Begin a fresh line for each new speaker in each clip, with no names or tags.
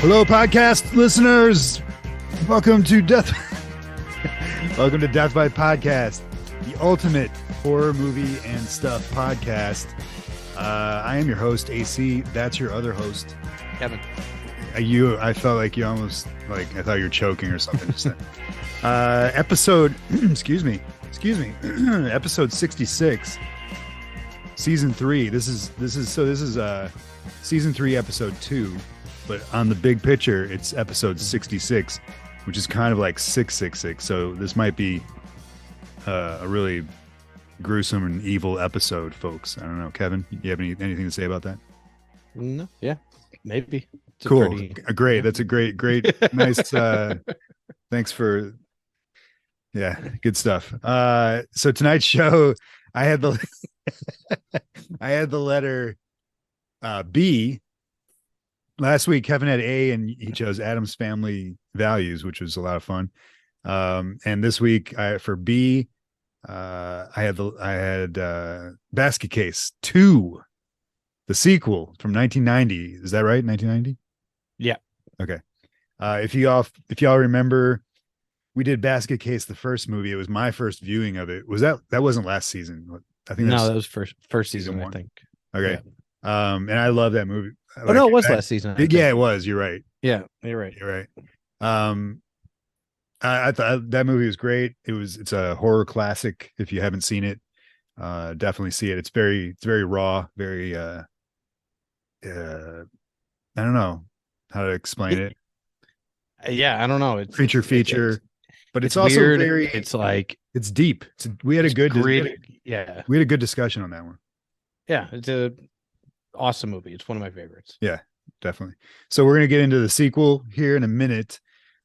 Hello, podcast listeners. Welcome to Death. Welcome to Death by Podcast, the ultimate horror movie and stuff podcast. I am your host, AC. That's your other host,
Kevin.
I felt like you almost I thought you were choking or something. Just then. Episode, excuse me, episode 66, season 3. This is season 3, episode 2. But on the big picture, it's episode 66, which is kind of like 666. So this might be a really gruesome and evil episode, folks. I don't know. Kevin, you have anything to say about that?
No, yeah, maybe. It's
cool. Great. That's a great, nice. Thanks for, good stuff. So tonight's show, I had the letter B. Last week, Kevin had A, and he chose Addams Family Values, which was a lot of fun. And this week, for B, I had Basket Case 2, the sequel from 1990. Is that right? 1990?
Yeah.
Okay. If y'all remember, we did Basket Case, the first movie. It was my first viewing of it. That wasn't last season? I think
that was first season
one.
I think.
Okay. Yeah. And I love that movie.
No, it was last season.
Yeah, it was. You're right.
Yeah, you're right.
I thought that movie was great. It's a horror classic. If you haven't seen it, definitely see it. It's very raw, very I don't know how to explain it.
Yeah, I don't know. It's
feature, but it's also
weird.
very. It's deep. We had a good discussion on that one.
Yeah, it's a awesome movie. It's one of my favorites.
Yeah, definitely. So we're gonna get into the sequel here in a minute,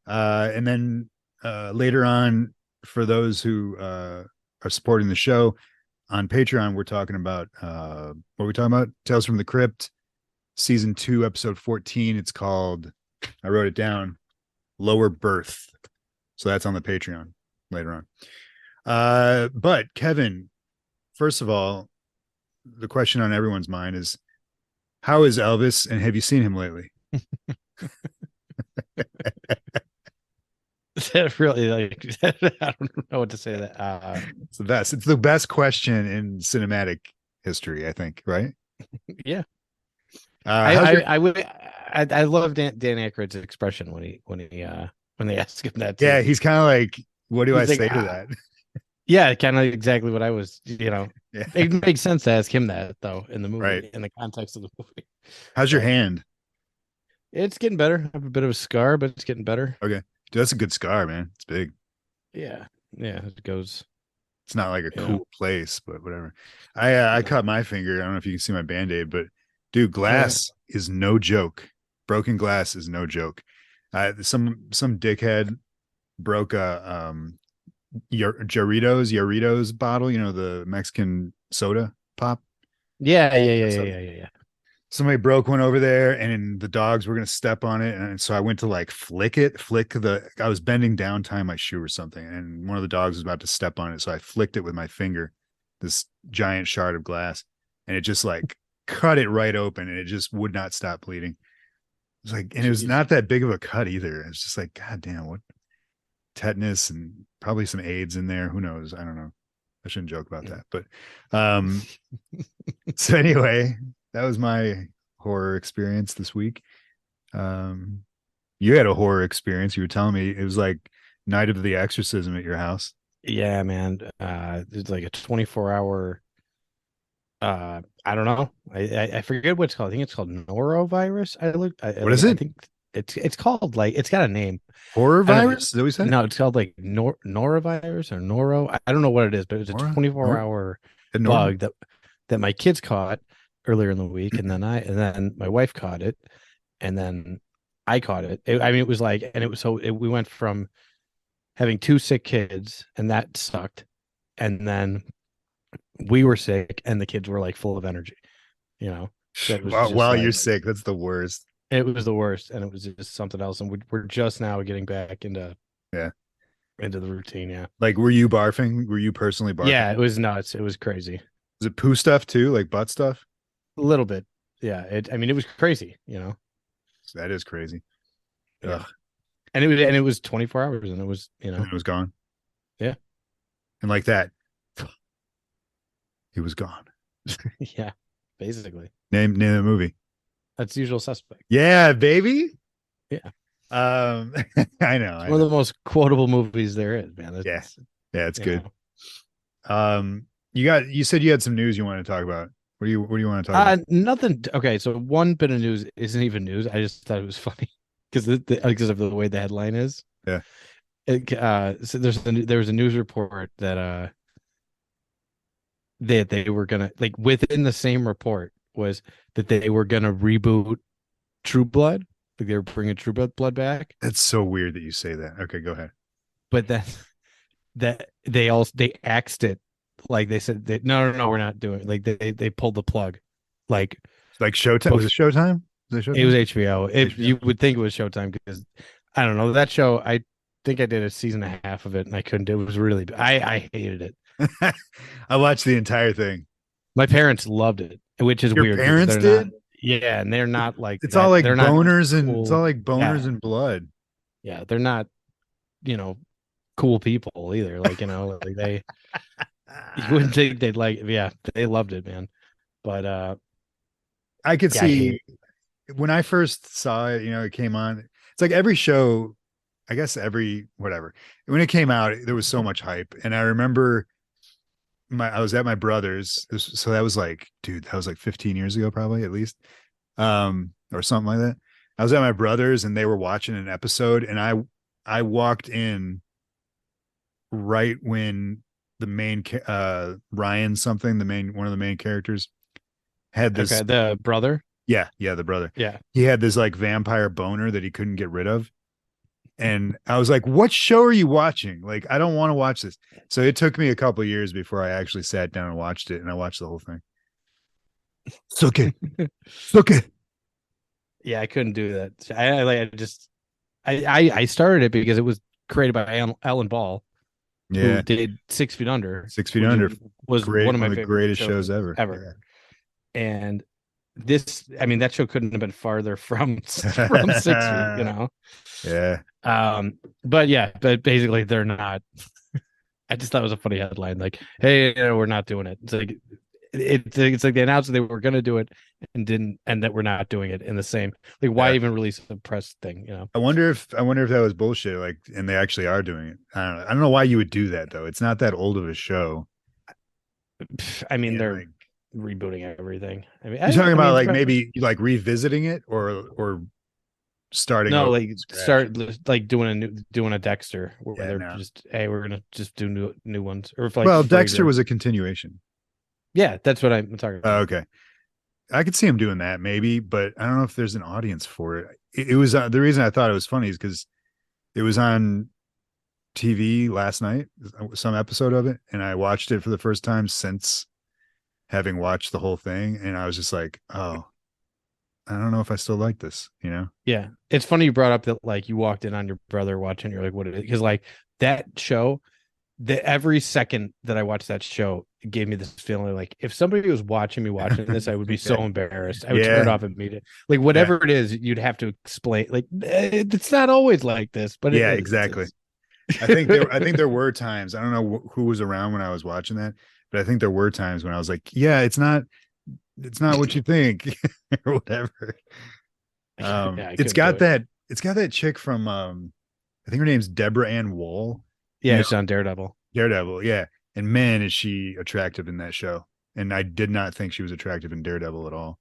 and then later on, for those who are supporting the show on Patreon, we're talking about what are we talking about? Tales from the Crypt, season 2, episode 14. It's called, I wrote it down, Lower Birth. So that's on the Patreon later on. But Kevin, first of all, the question on everyone's mind is, how is Elvis, and have you seen him lately?
Really, I don't know what to say to that.
It's the best. It's the best question in cinematic history, I think. Right?
Yeah. I love Dan Aykroyd's expression when they ask him that.
Yeah, he's kind of like, what do I say to that?
Yeah, kind of exactly what I was.
Yeah.
It makes sense to ask him that though in the movie,
right?
In the context of the movie.
How's your hand?
It's getting better. I have a bit of a scar, but it's getting better.
Okay. Dude, that's a good scar, man. It's big.
Yeah. It goes.
It's not like a cool place, but whatever. I cut my finger. I don't know if you can see my Band-Aid, but dude, glass is no joke. Broken glass is no joke. Some dickhead broke a Jarritos bottle, the Mexican soda pop.
Yeah.
Somebody broke one over there, and the dogs were going to step on it. And so I went to I was bending down, tying my shoe or something, and one of the dogs was about to step on it. So I flicked it with my finger, this giant shard of glass, and it just cut it right open, and it just would not stop bleeding. It was and it was not that big of a cut either. It's just God damn, what tetanus and probably some AIDS in there. Who knows? I don't know. I shouldn't joke about that, but so anyway, that was my horror experience this week. You had a horror experience. You were telling me it was like Night of the Exorcism at your house.
Yeah, man. It's like a 24-hour. I don't know. I forget what it's called. I think it's called norovirus. What
is it?
I think it's called it's got a name.
Horror virus? Is that what you said?
No, it's called norovirus or noro. I don't know what it is, but it's a 24-hour bug that my kids caught earlier in the week, and then my wife caught it, and then I caught it. It was we went from having 2 sick kids, and that sucked, and then we were sick, and the kids were full of energy.
While you're sick, that's the worst.
It was the worst, and it was just something else, and we're just now getting back into the routine. Yeah.
Were you barfing? Were you personally barfing?
Yeah, it was nuts. It was crazy.
Was it poo stuff too, like butt stuff?
A little bit. Yeah. It was crazy,
That is crazy.
Yeah.
Ugh.
And it was 24 hours and it was,
And then it was gone.
Yeah.
And like that, he was gone.
Yeah, basically.
Name the movie.
That's Usual Suspect.
Yeah, baby.
Yeah.
I know.
It's one of the most quotable movies there is, man.
Yeah. Yeah, it's good.
Know.
You said you had some news you want to talk about. What do you want to talk about?
Nothing. Okay, so one bit of news isn't even news. I just thought it was funny because of the way the headline is.
Yeah.
So there was a news report that they were gonna, like, within the same report was that they were gonna reboot True Blood. Like, they were bringing True Blood back.
That's so weird that you say that. Okay, go ahead.
But then that they axed it. Like, they said that no, we're not doing it. Like, they pulled the plug. Like
Showtime. Was it Showtime?
It was HBO.
HBO?
You would think it was Showtime because I don't know that show. I think I did a season and a half of it and I couldn't do it. It was really I hated it.
I watched the entire thing.
My parents loved it, which is
Your
weird.
Parents did?
Yeah, and they're not like
it's all like boners and
cool.
It's all like boners and blood.
Yeah, they're not, cool people either. Like, like they you wouldn't think they'd like. Yeah, they loved it, man. But
I could see when I first saw it, it came on. It's like every show, I guess every whatever. When it came out, there was so much hype. And I remember I was at my brother's. So that was like, dude, that was like 15 years ago, probably at least. Or something like that. I was at my brother's and they were watching an episode and I walked in right when the main Ryan something, one of the main characters had this.
Okay, the brother.
Yeah, the brother.
Yeah.
He had this like vampire boner that he couldn't get rid of. And I was like, what show are you watching? Like, I don't want to watch this. So it took me a couple of years before I actually sat down and watched it. And I watched the whole thing. Suck it. Suck it.
Yeah, I couldn't do that. I started it because it was created by Alan Ball.
Yeah.
Who did 6 Feet Under.
6 Feet Under
was one of my favorite
greatest shows ever.
Yeah. And that show couldn't have been farther from 6 Feet,
Yeah.
But basically they're not. I just thought it was a funny headline, like, hey, we're not doing it. It's like it's like they announced that they were gonna do it and didn't, and that we're not doing it in the same. Like, why even release a press thing?
I wonder if that was bullshit. Like, and they actually are doing it. I don't know why you would do that though. It's not that old of a show.
They're like rebooting everything.
You're talking about like maybe like revisiting it or starting.
No, like start like doing a Dexter where they're just, hey, we're gonna just do new ones. Or if like
Dexter was a continuation.
Yeah, that's what I'm talking about.
Okay. I could see him doing that maybe, but I don't know if there's an audience for it. It was the reason I thought it was funny is because it was on TV last night, some episode of it, and I watched it for the first time since having watched the whole thing, and I was just like, oh, I don't know if I still like this,
Yeah, it's funny you brought up that, like, you walked in on your brother watching, you're like, what is it? Because like that show, every second that I watched that show, it gave me this feeling like if somebody was watching this, I would be so embarrassed. I would turn it off immediately. Like, whatever it is, you'd have to explain. Like, it's not always like this, but
exactly. I think there were times, I don't know who was around when I was watching that, but I think there were times when I was like, yeah, it's not what you think or whatever. It's got that chick from I think her name's Deborah Ann Woll.
Yeah, she's on Daredevil.
Yeah. And man, is she attractive in that show. And I did not think she was attractive in Daredevil at all.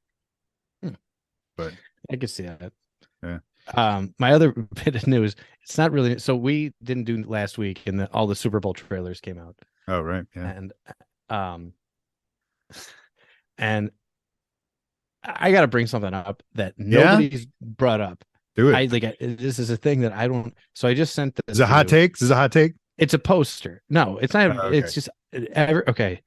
But
I could see that.
Yeah.
My other bit of news, it's not really, so we didn't do last week and all the Super Bowl trailers came out.
Oh, right. Yeah.
And I got to bring something up that nobody's brought up.
Do it.
This is a thing that I don't. So I just sent this.
Is it a hot take?
It's a poster. No, it's not.
Okay.
It's just okay.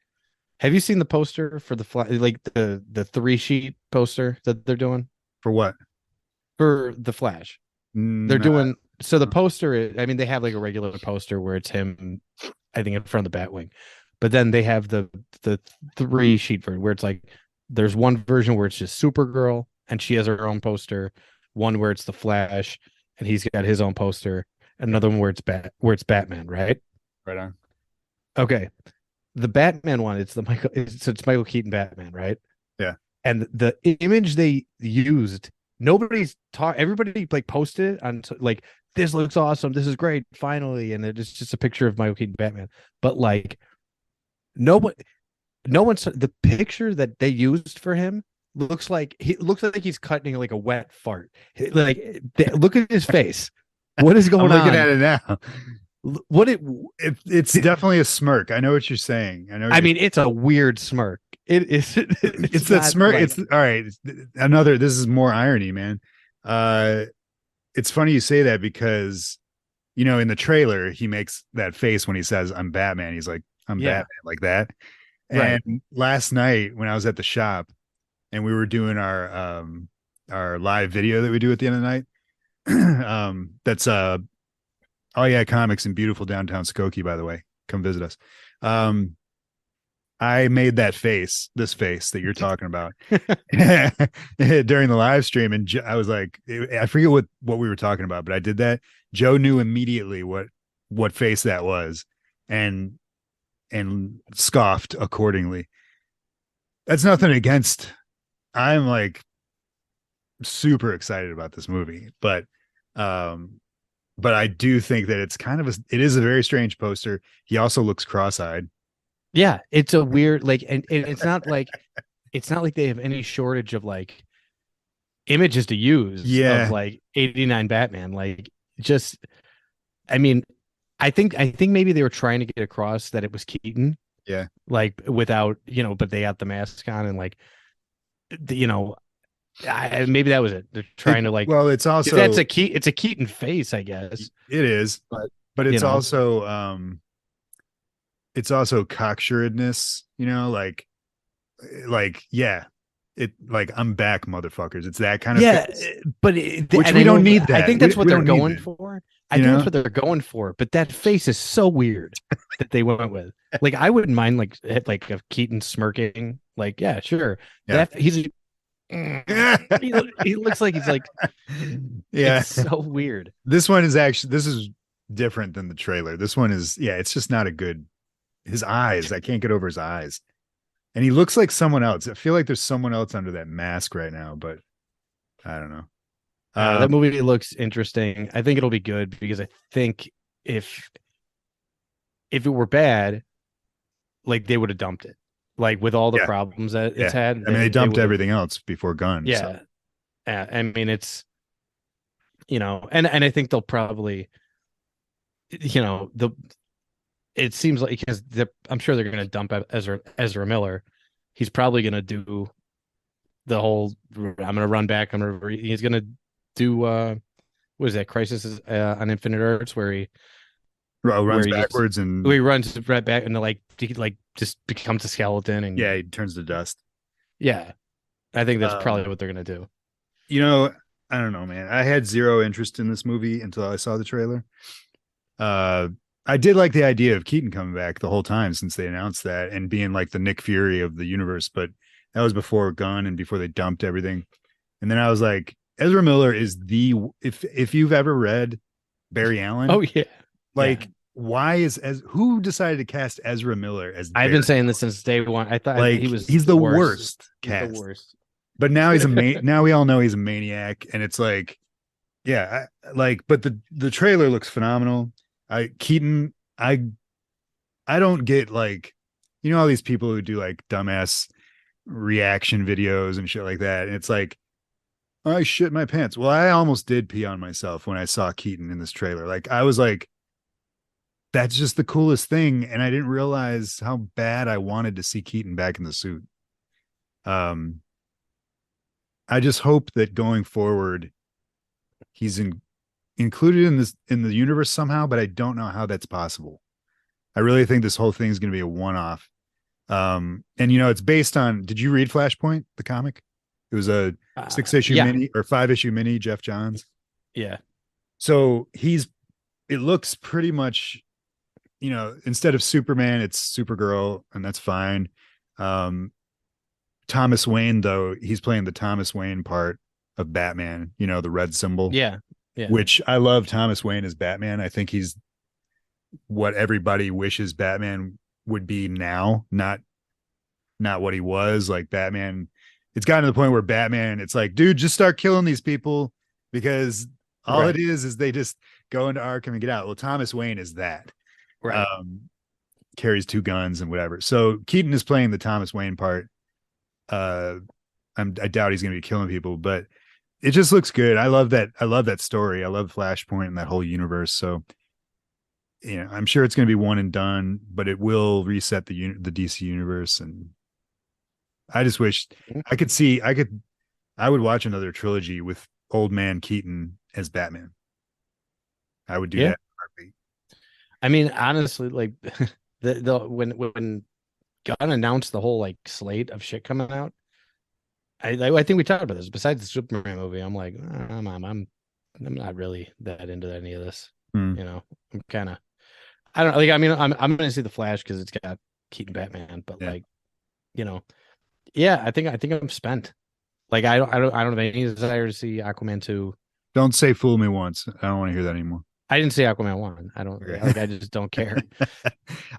Have you seen the poster for the like the 3-sheet poster that they're doing
for what?
For the Flash. They're doing. So the poster is, they have like a regular poster where it's him, I think, in front of the Batwing, but then they have the 3-sheet version where it's like there's one version where it's just Supergirl and she has her own poster, one where it's the Flash, and he's got his own poster. Another one where it's Batman, right?
Right on.
Okay. The Batman one, it's Michael Keaton Batman, right?
Yeah.
And the image they used, everybody like posted it on like, this looks awesome, this is great, finally, and it's just a picture of Michael Keaton Batman. But like, no one, the picture that they used for him looks like he's cutting like a wet fart. Like, look at his face. What is going
I'm
on?
looking at it now. It's
Did-
definitely a smirk. I know what you're saying.
I mean, it's a weird smirk. It is.
It's that smirk.
like-
It's all right. This is more irony, man. It's funny you say that because, you know, in the trailer, he makes that face when he says, "I'm Batman." He's like, "I'm
Yeah.
Batman," like that.
Right.
And last night when I was at the shop and we were doing our live video that we do at the end of the night, that's Oh yeah, comics in beautiful downtown Skokie, by the way. Come visit us. I made this face that you're talking about during the live stream. And I was like, I forget what we were talking about, but I did that. Joe knew immediately what face that was and scoffed accordingly. That's nothing against, I'm like super excited about this movie, but I do think that it is a very strange poster. He also looks cross-eyed.
Yeah, it's a weird like, and it's not like they have any shortage of like images to use of like 89 Batman. Like, just, I mean, I think maybe they were trying to get across that it was Keaton.
Yeah.
Like, without, but they got the mask on and like, maybe that was it. They're trying to like.
Well, it's also
it's a Keaton face, I guess.
It is, but it's also cocksuredness. Yeah, I'm back, motherfuckers. It's that kind of face.
But
which we don't need that.
I think that's what they're going for. I think that's what they're going for. But that face is so weird that they went with. Like, I wouldn't mind like a Keaton smirking. Like, yeah, sure.
Yeah.
He looks like he's like,
yeah,
it's so weird.
This is different than the trailer. This one is, it's just not a good. His eyes, I can't get over his eyes, and he looks like someone else. I feel like there's someone else under that mask right now, but I don't know.
That movie looks interesting. I think it'll be good because I think if it were bad, like, they would have dumped it. Like, with all the problems that it's had.
I mean, they dumped everything else before Gunn.
Yeah.
So.
Yeah. I mean, it's, and I think they'll probably, it seems like, because I'm sure they're going to dump Ezra Miller. He's probably going to do the whole, I'm going to run back. He's going to do, what is that? Crisis on Infinite Earths, where he
runs backwards and
he runs right back and he just becomes a skeleton and
he turns to dust.
Yeah, I think that's probably what they're gonna do.
I don't know, man. I had zero interest in this movie until I saw the trailer. I did like the idea of Keaton coming back the whole time since they announced that and being like the Nick Fury of the universe, but that was before Gunn and before they dumped everything. And then I was like, Ezra Miller is if you've ever read Barry Allen.
Oh yeah.
Why who decided to cast Ezra Miller as
I've been saying this since day one. I thought
he's the worst cast.
The worst.
But now he's now we all know he's a maniac, and it's like, but the trailer looks phenomenal. Keaton, I don't get all these people who do like dumbass reaction videos and shit like that. And it's like, I shit my pants. Well, I almost did pee on myself when I saw Keaton in this trailer. Like, I was like, that's just the coolest thing. And I didn't realize how bad I wanted to see Keaton back in the suit. I just hope that going forward, he's included in the universe somehow, but I don't know how that's possible. I really think this whole thing is going to be a one-off. And it's based on, did you read Flashpoint, the comic? It was a 6-issue mini or 5-issue mini, Jeff Johns.
Yeah.
So it looks pretty much, instead of Superman, it's Supergirl, and that's fine. Thomas Wayne, though, he's playing the Thomas Wayne part of Batman, the red symbol.
Yeah. Yeah.
which I love Thomas Wayne as Batman. I think he's what everybody wishes Batman would be now, not what he was. Like Batman, it's gotten to the point where Batman, it's like, dude, just start killing these people because all
Right.
it is they just go into Arkham and get out. Well, Thomas Wayne is that.
Right.
Carries two guns and whatever. So Keaton is playing the Thomas Wayne part. I doubt he's going to be killing people, but it just looks good. I love that. I love that story. I love Flashpoint and that whole universe. So, I'm sure it's going to be one and done, but it will reset the DC universe. And I just wish I could see. I would watch another trilogy with Old Man Keaton as Batman. I would do that.
I mean, honestly, like when Gunn announced the whole like slate of shit coming out, I think we talked about this. Besides the Superman movie, I'm like, I'm not really that into any of this.
Hmm.
I'm kind of, I don't like. I mean, I'm gonna see the Flash because it's got Keaton Batman, but like, yeah, I think I'm spent. Like, I don't have any desire to see Aquaman 2.
Don't say "fool me once." I don't want to hear that anymore.
I didn't see Aquaman 1. I don't like. I just don't care.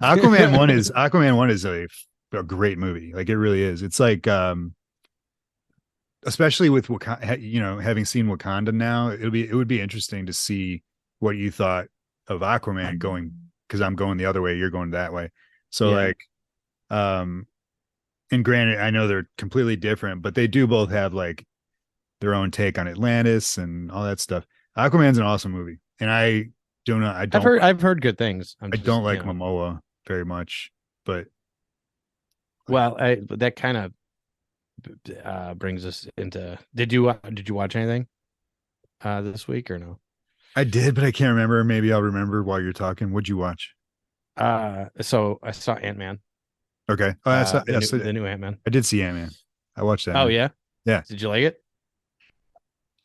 Aquaman 1 is a great movie. Like it really is. It's like especially with having seen Wakanda now, it would be interesting to see what you thought of Aquaman going, because I'm going the other way, you're going that way. So like and granted, I know they're completely different, but they do both have like their own take on Atlantis and all that stuff. Aquaman's an awesome movie. And I've
heard good things.
I don't like Momoa very much, but
that kind of brings us into. Did you watch anything this week or no?
I did, but I can't remember. Maybe I'll remember while you're talking. What'd you watch?
So I saw Ant-Man.
Okay. Oh,
the new Ant-Man.
I did see Ant-Man. I watched that.
Oh yeah.
Yeah.
Did you like it?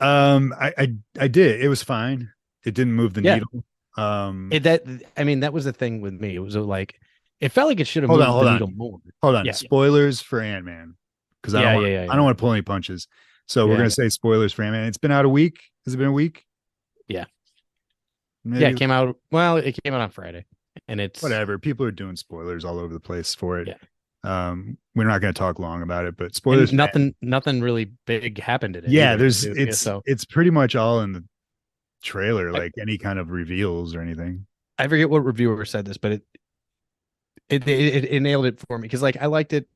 I did. It was fine. It didn't move the needle.
That was the thing with me. It was like it felt like it should have moved the needle more.
Hold on. Spoilers for Ant-Man. Because I don't want to pull any punches. So we're gonna say spoilers for Ant-Man. It's been out a week. Has it been a week?
Yeah.
Maybe.
Yeah, it came out. Well, it came out on Friday. And it's
whatever. People are doing spoilers all over the place for it.
Yeah.
We're not going to talk long about it, but spoilers.
Nothing really big happened in it.
Yeah, it's pretty much all in the trailer, like any kind of reveals or anything.
I forget what reviewer said this, but it nailed it for me because like I liked it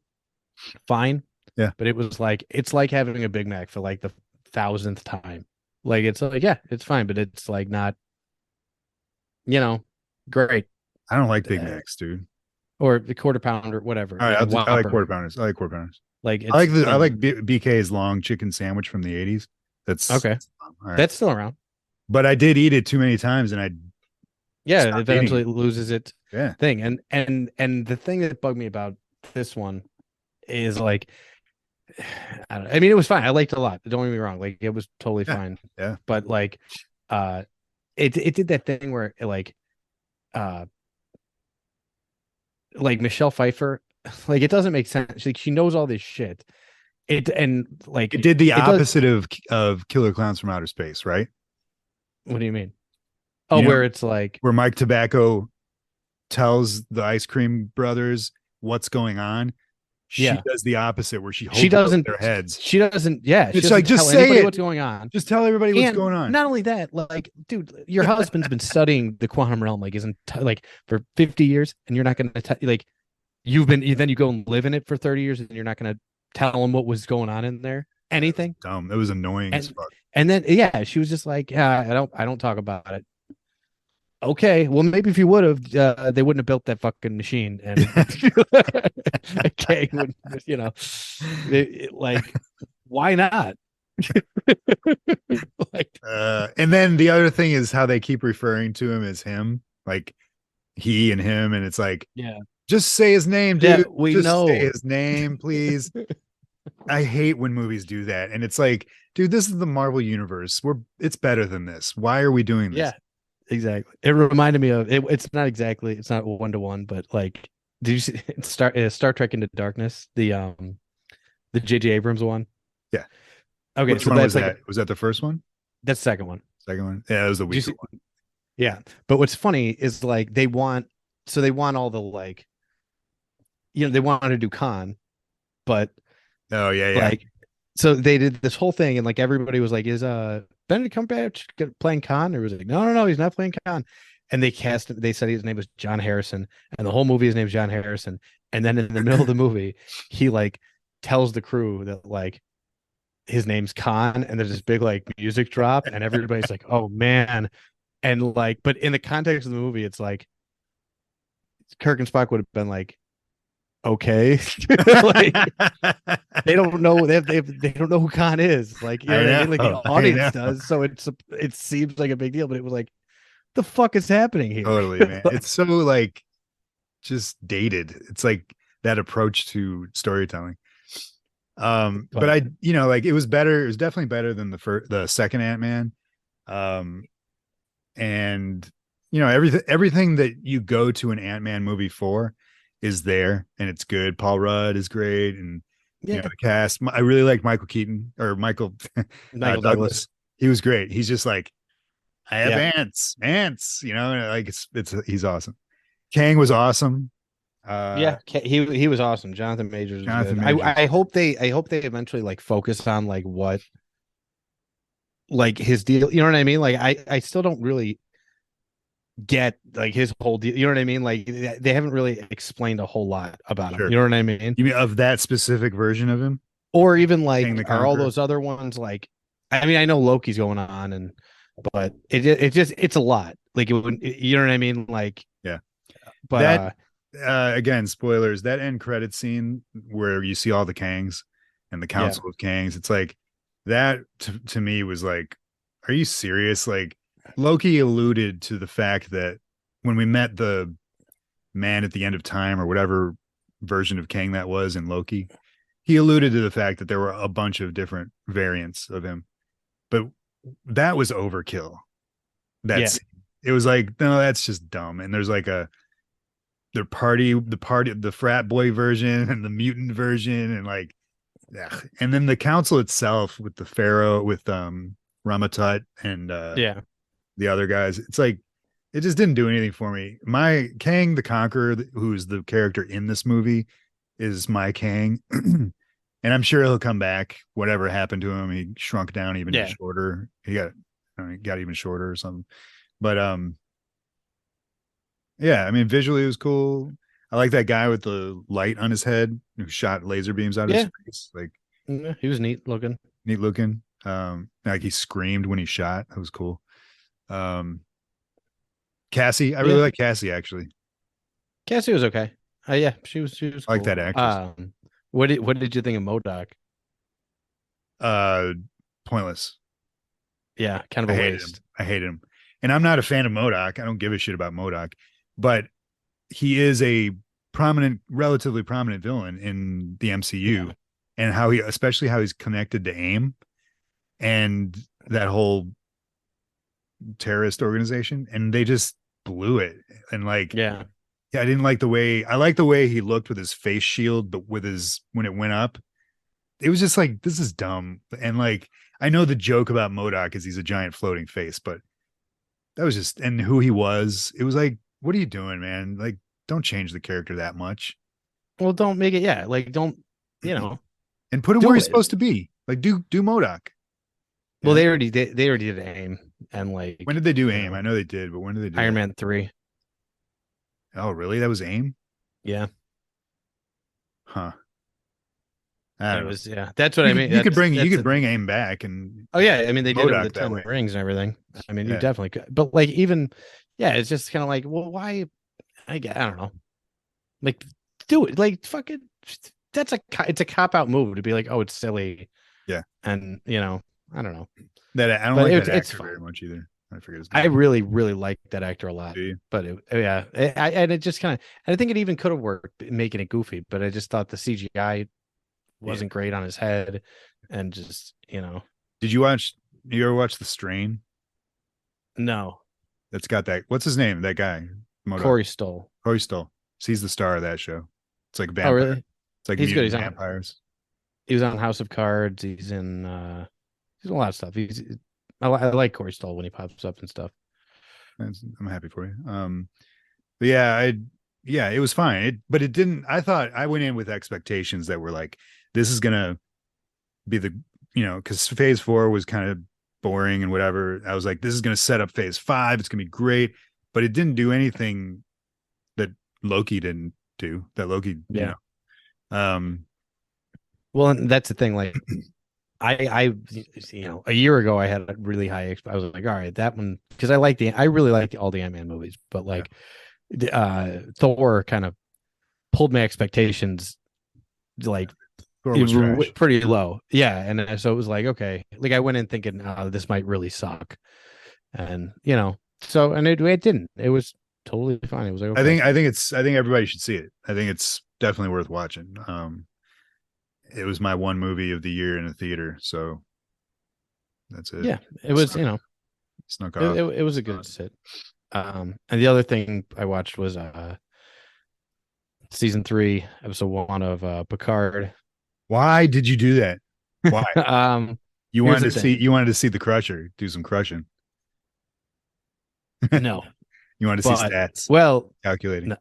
fine.
Yeah,
but it was like it's like having a Big Mac for like the 1,000th time. Like it's like it's fine, but it's like not, great.
I don't like Big Macs, dude.
Or the quarter pounder, whatever.
All right, I like quarter pounders.
Like
I like BK's long chicken sandwich from the 80s. That's
okay. Right. That's still around.
But I did eat it too many times, and
it eventually loses its thing. And the thing that bugged me about this one is like, I don't know. I mean, it was fine. I liked it a lot. Don't get me wrong. Like it was totally fine.
Yeah.
But like, it did that thing where like Michelle Pfeiffer, like it doesn't make sense. Like she knows all this shit. It did the
opposite of Killer Clowns from Outer Space, right?
What do you mean? Oh, where it's like
where Mike Tobacco tells the Ice Cream Brothers what's going on. She does the opposite, where she doesn't their heads.
She doesn't. Yeah,
it's like just say
what's going on.
Just tell everybody what's going on.
Not only that, like, dude, your husband's been studying the quantum realm like for 50 years, and you're not going to like you go and live in it for 30 years, and you're not going to tell him what was going on in there. Anything?
Dumb. It was annoying as fuck.
And then she was just like, I don't talk about it. Okay, well, maybe if you would have, they wouldn't have built that fucking machine. And okay, like, why not?
And then the other thing is how they keep referring to him as him, like he and him, and it's like, just say his name, dude.
Just
say his name, please. I hate when movies do that, and it's like, dude, this is the Marvel universe. It's better than this. Why are we doing this?
Yeah. Exactly. It reminded me of it. It's not 1-to-1, but like, did you see Star Trek Into Darkness? The J.J. Abrams one.
Yeah.
Okay.
Which one was that? Was that the first one?
That's the second one.
Second one, yeah, that was the
Did you
weaker
see?
one.
Yeah, but what's funny is like they want all the like, they want to do Khan, but
Oh yeah, yeah.
like, so they did this whole thing, and like everybody was like, "Is Benedict Cumberbatch playing Khan?" Or was like, "No, no, no, he's not playing Khan." And they cast him. They said his name was John Harrison, and the whole movie his name is John Harrison. And then in the middle of the movie, he like tells the crew that like his name's Khan, and there's this big like music drop, and everybody's like, "Oh man!" And like, but in the context of the movie, it's like Kirk and Spock would have been like, okay. Like, they don't know they don't know who Khan is. Like, you know
I
what I mean? Like the
know, I
audience
know.
does. So it seems like a big deal, but it was like, the fuck is happening here?
Totally, man.
Like,
It's so like just dated. It's like that approach to storytelling. But
but
like it was better. It was definitely better than the second Ant-Man. Um, and everything that you go to an Ant-Man movie for is there, and it's good. Paul Rudd is great, and
yeah,
the cast. I really like Michael Keaton or Michael
Michael Douglas.
Douglas. He was great. He's just like, I have
Yeah.
ants, and like it's he's awesome. Kang was awesome.
Yeah, he was awesome. Jonathan Majors was
Jonathan
good.
Majors.
I hope they eventually like focus on like what like his deal. You know what I mean? Like I still don't really get like his whole deal. You know what I mean? Like they haven't really explained a whole lot about him.
Sure.
You know what I mean?
You mean of that specific version of him?
Or even
Kang
like,
the
are all
Conqueror?
those other ones like? I mean, I know Loki's going on, and but it's a lot. Like you know what I mean? Like,
Yeah.
but
That again, spoilers, that end credit scene where you see all the Kangs and the
yeah,
Council of Kangs, it's like that to me was like, are you serious? Like Loki alluded to the fact that when we met the man at the end of time or whatever version of Kang that was in Loki, he alluded to the fact that there were a bunch of different variants of him. But that was overkill.
yeah,
That's it was like, no, that's just dumb. And there's like the frat boy version and the mutant version, and like, ugh. And then the council itself with the pharaoh with Ramatut and
yeah,
the other guys. It's like it just didn't do anything for me. My Kang the Conqueror, who's the character in this movie, is my Kang. And I'm sure he'll come back. Whatever happened to him, he shrunk down even
yeah.
shorter. He got even shorter or something. But yeah, I mean, visually it was cool. I like that guy with the light on his head who shot laser beams out of his
Yeah.
face. Like,
He was neat looking.
neat looking. Like he screamed when he shot. That was cool. Um, Cassie, I really
Yeah,
like Cassie actually.
Cassie was okay. Yeah, she was
I like
cool.
that actress.
What did you think of MODOK?
Uh, Pointless.
Yeah, kind of
I
a
hated him.
waste.
I hated him. And I'm not a fan of MODOK. I don't give a shit about MODOK, but he is a relatively prominent villain in the MCU,
Yeah,
and especially how he's connected to AIM and that whole terrorist organization, and they just blew it. And like,
yeah.
yeah, I like the way he looked with his face shield, but with his when it went up, it was just like, this is dumb. And like, I know the joke about MODOK is he's a giant floating face, but that was just, and who he was, it was like, what are you doing, man? Like, don't change the character that much.
Well, don't make it. Yeah, like don't, you know,
And put him where
do
he's
it.
supposed to be. Like, do MODOK.
Well,
Yeah.
they already did AIM, and
When
like,
did they do
you
AIM?
know,
I know they did, but when did they do
Iron
that?
Man 3.
Oh, really? That was AIM?
Yeah,
Huh. I
it
don't know.
was. Yeah, that's what I mean.
You
That's
could
a,
bring AIM back and
oh yeah, I mean they did it with the
MODOK that
10
way.
rings and everything. I mean, you
Yeah.
definitely could. But like even, yeah, it's just kind of like, well, why? I don't know. Like, do it. Like, fucking. It's a cop out move to be like, oh, it's silly.
Yeah.
And I don't know.
That I don't
But
like that
it's
actor
fine.
very much either. I forget his
I
name.
really, really like that actor a lot.
Do you?
But yeah, and it just kind of, and I think it even could have worked making it goofy, but I just thought the CGI
Yeah.
wasn't great on his head, and just
Did you ever watch The Strain?
no.
That's got that. What's his name? That guy. MODOK.
Corey Stoll.
Corey Stoll. He's the star of that show. It's like
Oh,
vampire.
really?
It's like
He's good.
mutant vampires.
He was on House of Cards. He's in a lot of stuff. I like Corey Stoll when he pops up and stuff.
I'm happy for you. But yeah, it was fine. But it didn't. I thought I went in with expectations that were like, this is gonna be the, because phase 4 was kind of boring and whatever. I was like, this is gonna set up phase 5. It's gonna be great. But it didn't do anything that Loki didn't do. That Loki,
Well, and that's the thing. Like, I a year ago I had a really high. I was like, all right, that one, because I really like all the Ant-Man movies, but like, Thor kind of pulled my expectations like pretty low. Yeah, and so it was like, okay, like I went in thinking, this might really suck, and so and it didn't. It was totally fine. It was like, okay.
I think everybody should see it. I think it's definitely worth watching. It was my one movie of the year in a theater, so that's it.
Yeah, it was,
snuck off.
It was a good sit. And the other thing I watched was season 3, episode 1 of Picard.
Why did you do that? Why? You wanted to see the Crusher do some crushing.
No.
You wanted to see stats.
Well,
calculating.
No.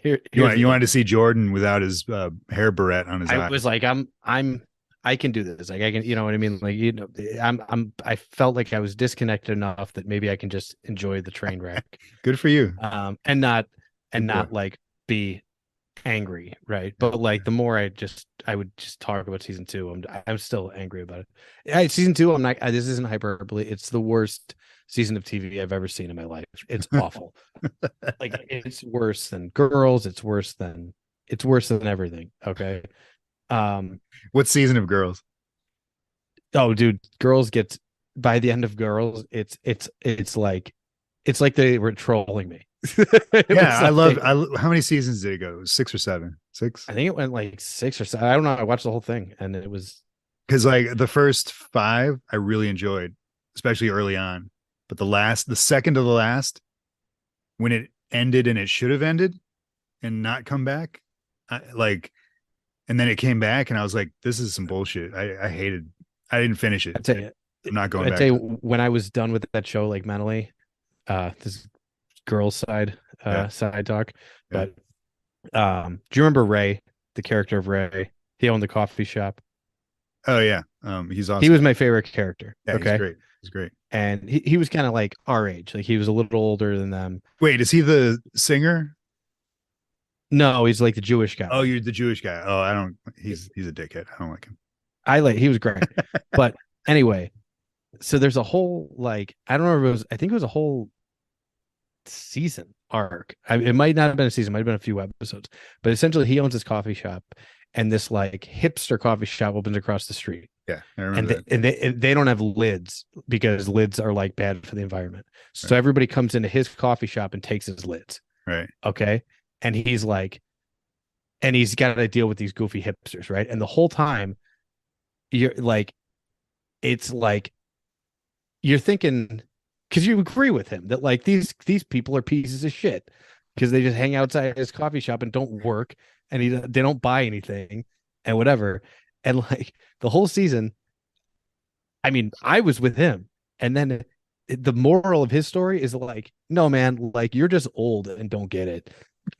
You wanted to see Jordan without his hair barrette on his eye.
I was like, I can do this. Like I can, you know what I mean? Like, I felt like I was disconnected enough that maybe I can just enjoy the train wreck.
Good for you.
And not like be angry, right? But like the more I would just talk about season 2, I'm still angry about it. Season 2, I'm not. This isn't hyperbole. It's the worst season of TV I've ever seen in my life. It's awful. Like it's worse than Girls. It's worse than everything. Okay.
What season of Girls?
Oh, dude, Girls gets, by the end of Girls, it's like they were trolling me.
Yeah, how many seasons did it go? 6 or 7? 6?
I think it went like 6 or 7. I don't know. I watched the whole thing, and it was,
because like the first 5 I really enjoyed, especially early on. But the second to the last, when it ended and it should have ended and not come back, and then it came back and I was like, this is some bullshit. I didn't finish it. I'm not going back.
I'd say when I was done with that show, like mentally, this Girls side talk.
Yeah.
But do you remember Ray, the character of Ray? He owned the coffee shop.
Oh yeah. He's awesome.
He was my favorite character.
Yeah,
okay.
He's great.
And he was kind of like our age. Like he was a little older than them.
Wait, is he the singer?
No, he's like the Jewish guy.
Oh, you're the Jewish guy. Oh, he's a dickhead. I don't like him.
He was great. But anyway, so there's a whole, like, I don't know if I think it was a whole season arc. It might not have been a season, might have been a few episodes, but essentially he owns this coffee shop, and this like hipster coffee shop opens across the street.
Yeah, I remember that.
And they don't have lids because lids are like bad for the environment. So everybody comes into his coffee shop and takes his lids.
Right.
Okay. And he's got to deal with these goofy hipsters, right? And the whole time you're like, it's like you're thinking, because you agree with him that like these people are pieces of shit because they just hang outside his coffee shop and don't work, and they don't buy anything and whatever. And like the whole season, I mean, I was with him, and then the moral of his story is like, no man, like you're just old and don't get it.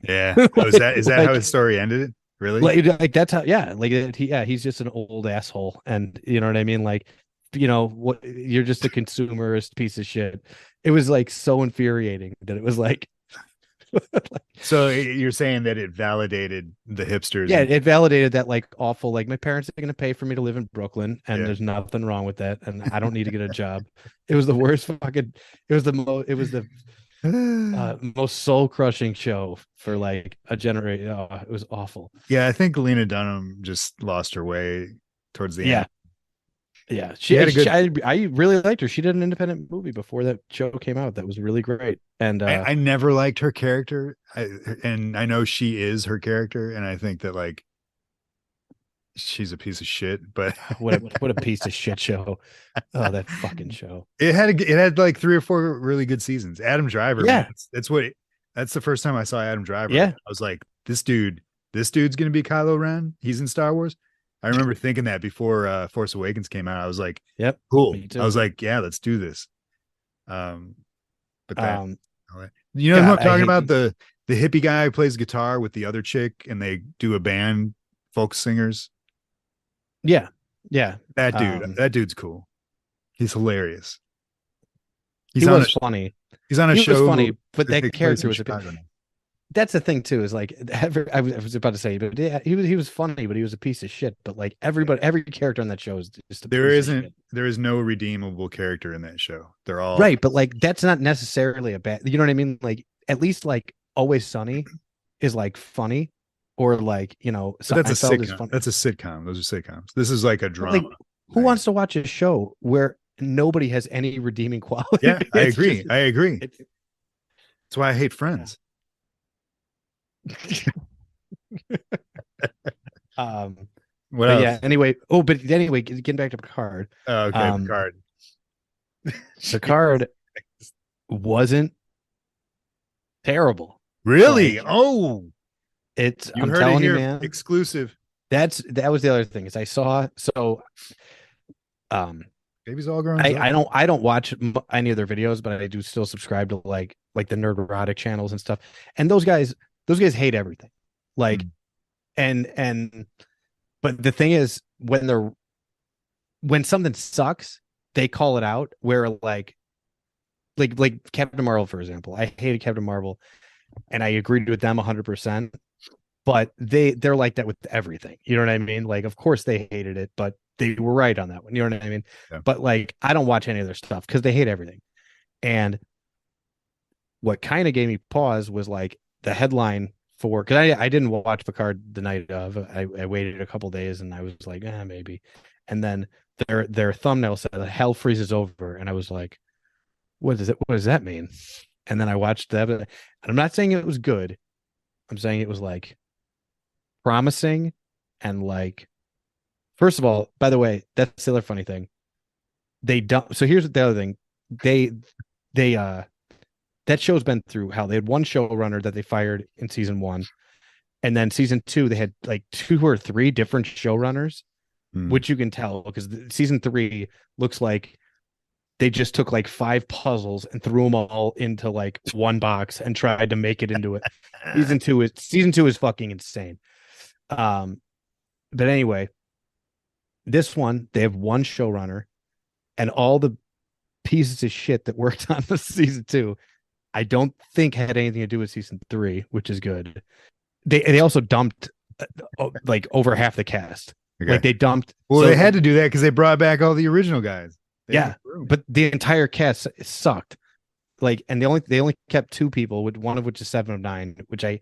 Yeah. Oh, is that like, how his story ended? Really?
Like that's how, yeah. Like he's just an old asshole, and you know what I mean? Like, what, you're just a consumerist piece of shit. It was like so infuriating that it was like
so you're saying that it validated the hipsters?
Yeah, it validated that like awful, like my parents are gonna pay for me to live in Brooklyn, and there's nothing wrong with that, and I don't need to get a job. It was the worst fucking, it was the most soul crushing show for like a generation. Oh, it was awful.
Yeah, I think Lena Dunham just lost her way towards the end.
Yeah, I really liked her. She did an independent movie before that show came out that was really great. And
I never liked her character, and I know she is her character, and I think that like she's a piece of shit. But
what a piece of shit show! Oh, that fucking show.
It had like 3 or 4 really good seasons. Adam Driver,
yeah,
man, that's the first time I saw Adam Driver.
Yeah,
I was like, this dude's gonna be Kylo Ren. He's in Star Wars. I remember thinking that before Force Awakens came out. I was like,
Yep.
cool.
Me too.
I was like, yeah, let's do this. But that,
Um,
you know who I'm
God, I
talking
hate
about? The hippie guy who plays guitar with the other chick and they do a band, folk singers.
yeah, yeah.
That dude's cool. He's hilarious.
He was funny.
He's on a
He was
show
funny, but
that
that
takes place
character
in
was
Chicago now.
that's the thing too, is like I was about to say, but yeah, he was funny, but he was a piece of shit. But like every character on that show is just a piece of shit.
There is no redeemable character in that show. They're all
Right, but like that's not necessarily a bad, you know what I mean? Like at least like Always Sunny is like funny, or like, you know,
but that's a
Seinfeld is
sitcom.
funny.
That's a sitcom. Those are sitcoms. This is like a
But, like,
drama.
who wants to watch a show where nobody has any redeeming quality?
Yeah, I
It's
agree.
just-
I agree.
it's-
That's why I hate Friends.
um
What
but
else?
yeah, anyway. Oh, but anyway, getting back to Picard.
Oh, okay, Picard.
Picard wasn't terrible.
Really?
Like,
Oh,
it's
you
I'm
heard it
telling you,
here.
man.
Exclusive.
That was the other thing is I saw
Baby's all grown
I,
up.
I don't watch any of their videos, but I do still subscribe to like the nerd erotic channels and stuff. And those guys hate everything. Like, and but the thing is, when something sucks, they call it out. Where like Captain Marvel, for example, I hated Captain Marvel, and I agreed with them 100%. But they're like that with everything. You know what I mean? Like, of course they hated it, but they were right on that one. You know what I mean?
Yeah.
But like, I don't watch any of their stuff because they hate everything. And what kind of gave me pause was like the headline for, because I didn't watch Picard the night of. I waited a couple days and I was like, maybe. And then their thumbnail said hell freezes over, and I was like, what does that mean? And then I watched that, and I'm not saying it was good. I'm saying it was like promising, and like, first of all, by the way, that's the other funny thing. They don't. So here's the other thing. They that show's been through hell. They had one showrunner that they fired in season 1, and then season 2 they had like 2 or 3 different showrunners, which you can tell because season 3 looks like they just took like 5 puzzles and threw them all into like one box and tried to make it into it. Season two is fucking insane. But anyway, this one, they have one showrunner, and all the pieces of shit that worked on the season 2, I don't think had anything to do with season 3, which is good. They also dumped like over half the cast. Okay. Like they dumped.
Well, they had to do that because they brought back all the original guys.
Yeah, but the entire cast sucked. Like, and they only kept 2 people, with one of which is 7 of 9, which I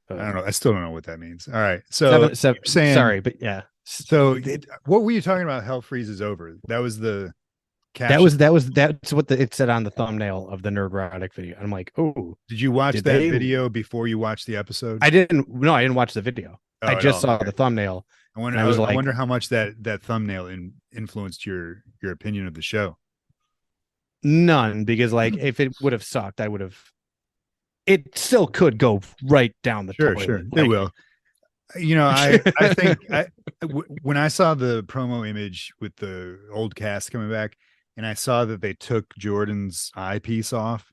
don't know. I still don't know what that means. All right, so
seven, sorry, but yeah.
So what were you talking about? Hell freezes over. That was the
caption. That's what it said on the thumbnail of the Nerdrotic video. I'm like, oh,
did you watch that video before you watched the episode?
I didn't watch the video. I just saw the thumbnail.
I wonder how much that thumbnail influenced your opinion of the show.
None, because like if it would have sucked, I would have. It still could go right down the toilet.
Sure, it will. You know, I think when I saw the promo image with the old cast coming back, and I saw that they took Jordan's eyepiece off.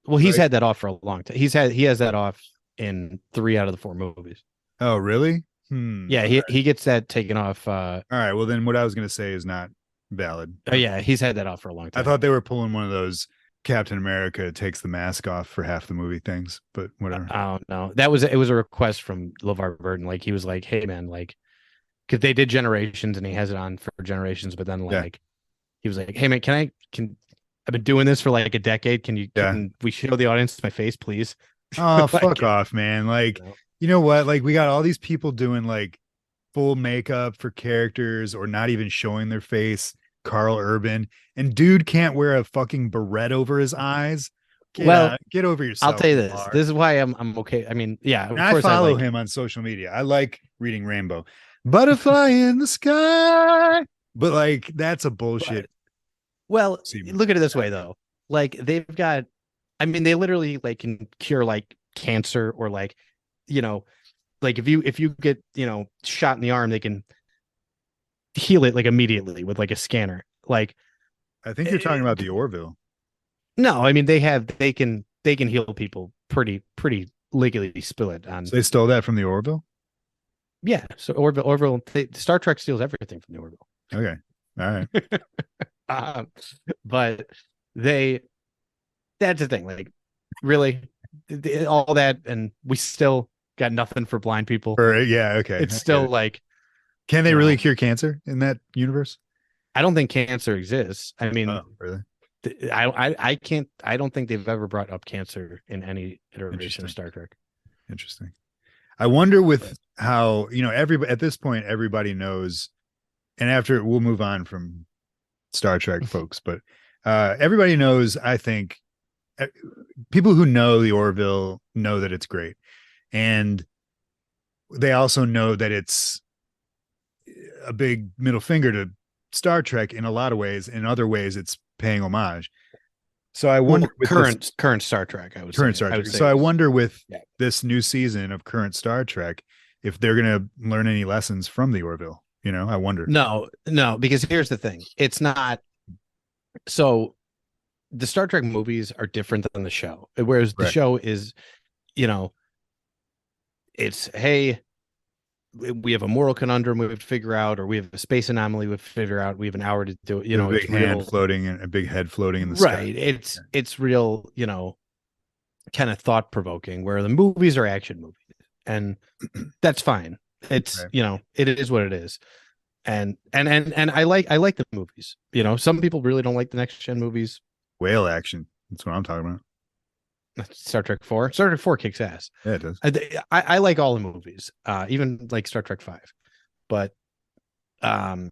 Well, he's had that off for a long time. He has that off in 3 out of the 4 movies.
Oh, really?
Yeah, he gets that taken off. All
right. Well, then what I was going to say is not valid.
Oh yeah, he's had that off for a long time.
I thought they were pulling one of those Captain America takes the mask off for half the movie things, but whatever.
I don't know. It was a request from LeVar Burton. Like he was like, "Hey man, like," because they did Generations and he has it on for Generations, but then like he was like, "Hey man, can I've been doing this for like a decade. Can we show the audience my face, please?"
Oh, fuck off, man! Like, you know what? Like, we got all these people doing like full makeup for characters or not even showing their face. Carl Urban, and dude can't wear a fucking beret over his eyes. Get over yourself.
I'll tell you this. This is why I'm okay. I mean, yeah,
of course I follow him on social media. I like reading Rainbow Butterfly in the Sky, but like that's a bullshit.
Well, look at it this way though. Like they've got, I mean, they literally like can cure like cancer or like, you know, like if you get, shot in the arm, they can heal it like immediately with like a scanner. Like,
I think you're talking about the Orville.
no, I mean they can heal people pretty legally split on.
So they stole that from the Orville.
Yeah, so Orville, Star Trek steals everything from the Orville.
Okay, all right.
But that's the thing. Like, really, all that, and we still got nothing for blind people.
Or yeah, okay.
It's still like,
can they really cure cancer in that universe?
I don't think cancer exists. I mean,
really?
I don't think they've ever brought up cancer in any iteration of Star Trek.
Interesting. I wonder with how, everybody at this point, everybody knows, and after we'll move on from Star Trek folks, but everybody knows, I think people who know the Orville know that it's great. And they also know that it's a big middle finger to Star Trek in a lot of ways. In other ways, it's paying homage. So I wonder with
current Star Trek,
Star Trek. So I wonder with this new season of current Star Trek, if they're going to learn any lessons from the Orville. I wonder.
No, because here's the thing. It's not. So the Star Trek movies are different than the show, whereas the show is, it's, hey, we have a moral conundrum we have to figure out, or we have a space anomaly we have to figure out. We have an hour to do it.
A big hand floating and a big head floating in the
sky.
Right.
It's real, kind of thought provoking, where the movies are action movies, and that's fine. It's, it is what it is. And I like the movies. Some people really don't like the next gen movies.
Whale action. That's what I'm talking about.
Star Trek 4. Star Trek 4 kicks ass.
Yeah, it does.
I like all the movies, even like Star Trek 5. But but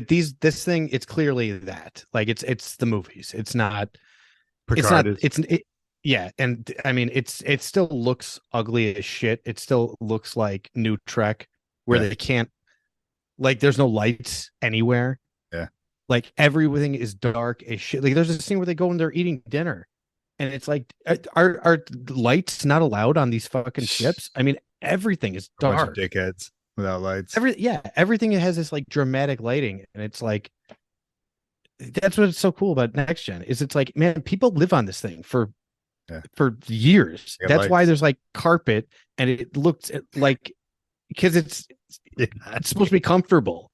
this thing, it's clearly that. Like, it's the movies. It's not
Picard
yeah, and I mean it still looks ugly as shit. It still looks like New Trek, where they can't, like, there's no lights anywhere.
Yeah.
Like, everything is dark as shit. Like, there's a scene where they go and they're eating dinner, and it's like, are lights not allowed on these fucking ships? I mean, everything is dark.
A bunch of dickheads without lights.
Everything has this like dramatic lighting, and it's like, that's what's so cool about Next Gen is it's like, man, people live on this thing for years. That's lights. Why there's like carpet, and it looks like, because it's supposed to be comfortable.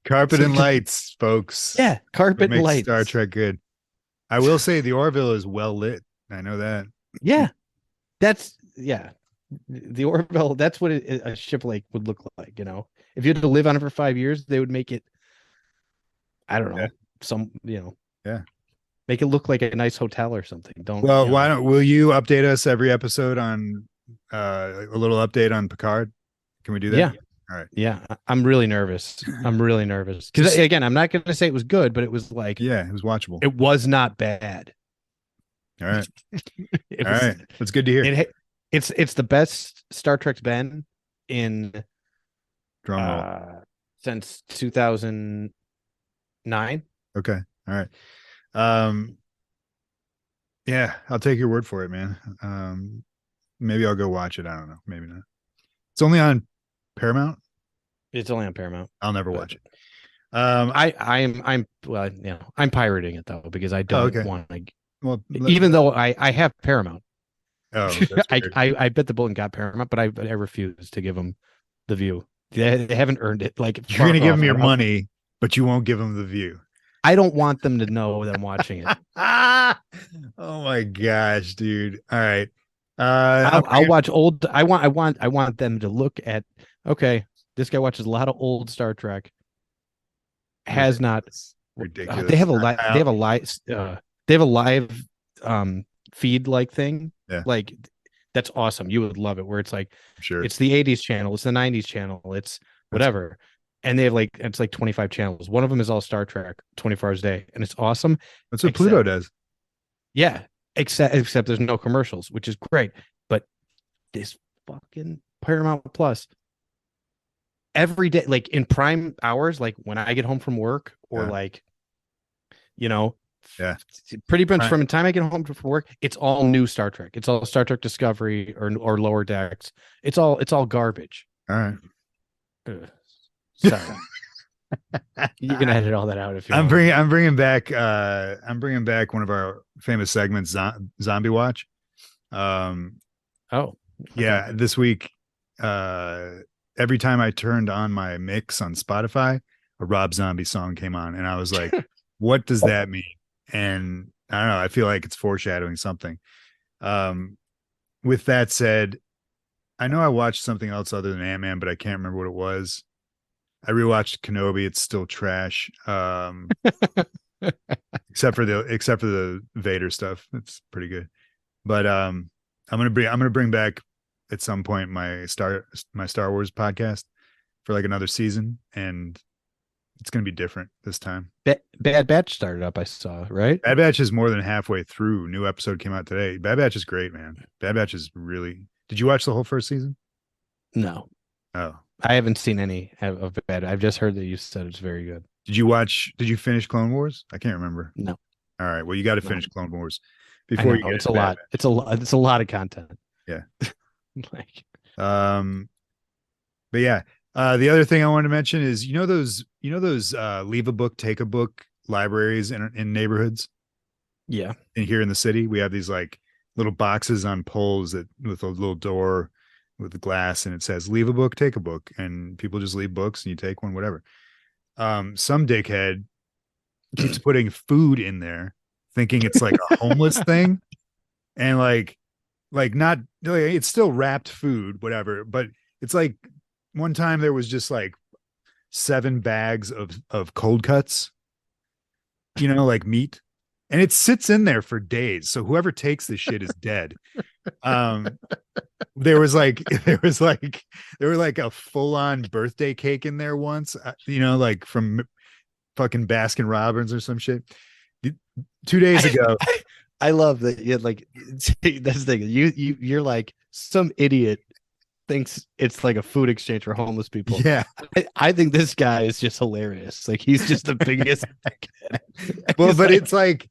Carpet and lights, folks.
Yeah, carpet and lights.
Star Trek good. I will say the Orville is well lit. I know that.
Yeah, the Orville. That's what a ship like would look like. If you had to live on it for 5 years, they would make it. I don't know. Make it look like a nice hotel or something.
Will you update us every episode on a little update on Picard? Can we do that?
Yeah.
All right.
Yeah, I'm really nervous. Because again, I'm not going to say it was good, but it was like,
it was watchable.
It was not bad.
All right. All right. That's good to hear.
It's the best Star Trek's been in since 2009.
Okay. All right. Yeah, I'll take your word for it, man. Maybe I'll go watch it. I don't know. Maybe not. It's only on Paramount.
It's only on Paramount.
I'll never watch it.
I'm pirating it though, because I don't want to.
Well,
even though I have Paramount.
Oh,
I bet the bulletin got Paramount, but I refuse to give them the View. They haven't earned it. Like,
you're gonna give them your money, but you won't give them the View.
I don't want them to know that I'm watching it.
Oh my gosh, dude! All right,
I'll watch old. I want them to look at. Okay, this guy watches a lot of old Star Trek. Has not
ridiculous.
They have a live feed like thing.
Yeah.
Like, that's awesome. You would love it. Where it's like,
sure,
it's the 80s channel, it's the 90s channel, it's whatever. And they have it's like 25 channels. One of them is all Star Trek 24 hours a day, and it's awesome.
That's what Pluto does.
Yeah, except there's no commercials, which is great. But this fucking Paramount Plus, every day, like in prime hours, like when I get home from work, or
Yeah.
Pretty much from the time I get home from work, it's all new Star Trek. It's all Star Trek Discovery or Lower Decks. It's all garbage.
All right.
Ugh. Sorry. You can edit all that out if you want.
I'm bringing back one of our famous segments, Zombie Watch.
Okay.
Yeah, this week, every time I turned on my mix on Spotify, a Rob Zombie song came on, and I was like, what does that mean? And I don't know, I feel like it's foreshadowing something. With that said, I know I watched something else other than Ant-Man, but I can't remember what it was. I rewatched Kenobi. It's still trash. Except for the Vader stuff. It's pretty good. But I'm gonna bring back at some point my Star Wars podcast for like another season, and it's gonna be different this time.
Bad Batch started up, I saw, right?
Bad Batch is more than halfway through. New episode came out today. Bad Batch is great, man. Bad Batch is really. Did you watch the whole first season?
No.
Oh.
I haven't seen any of Bad. I've just heard that you said it's very good.
Did you finish Clone Wars? I can't remember.
No.
All right. Well, you got to finish Clone Wars before you get
it's a lot. It's a lot of content.
Yeah.
Like,
but yeah. The other thing I wanted to mention is those leave a book, take a book libraries in neighborhoods.
Yeah.
And here in the city, we have these like little boxes on poles with a little door with the glass, and it says leave a book, take a book, and people just leave books and you take one, whatever. Some dickhead keeps putting food in there thinking it's like a homeless thing, and like not like, it's still wrapped food, whatever, but it's like one time there was just like 7 bags of cold cuts, like meat, and it sits in there for days, so whoever takes this shit is dead. There were like a full-on birthday cake in there once, like from fucking Baskin Robbins or some shit. 2 days ago.
I love that. Yeah, like that's the thing. You're like, some idiot thinks it's like a food exchange for homeless people.
Yeah.
I think this guy is just hilarious. Like, he's just the biggest.
Well, but it's like,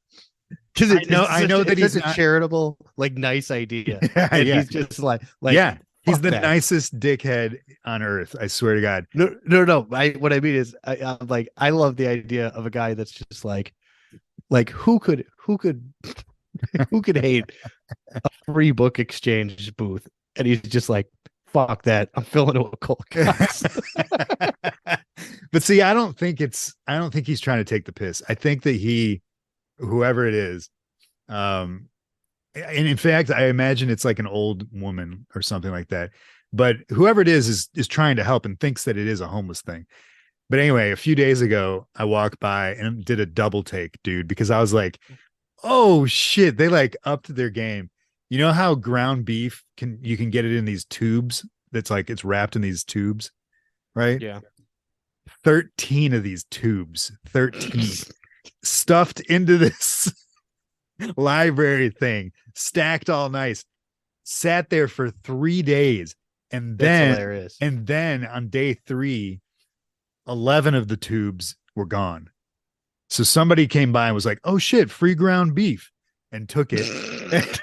because
I know that he's
a charitable, like, nice idea.
Yeah, yeah.
He's just like
yeah, he's the
that.
nicest dickhead on earth. I swear to God.
No. What I mean is, I'm like, I love the idea of a guy that's just like who could hate a free book exchange booth, and he's just like, fuck that, I'm filling it with cold cuts.
But see, I don't think he's trying to take the piss. I think that whoever it is, and in fact, I imagine it's like an old woman or something like that. But whoever it is trying to help and thinks that it is a homeless thing. But anyway, a few days ago, I walked by and did a double take, dude, because I was like, oh shit, they like upped their game. You know how ground beef you can get it in these tubes? That's like, it's wrapped in these tubes, right?
Yeah.
13 of these tubes, 13 stuffed into this library thing, stacked all nice, sat there for 3 days. And then on day 3, 11 of the tubes were gone. So somebody came by and was like, oh shit, free ground beef, and took it.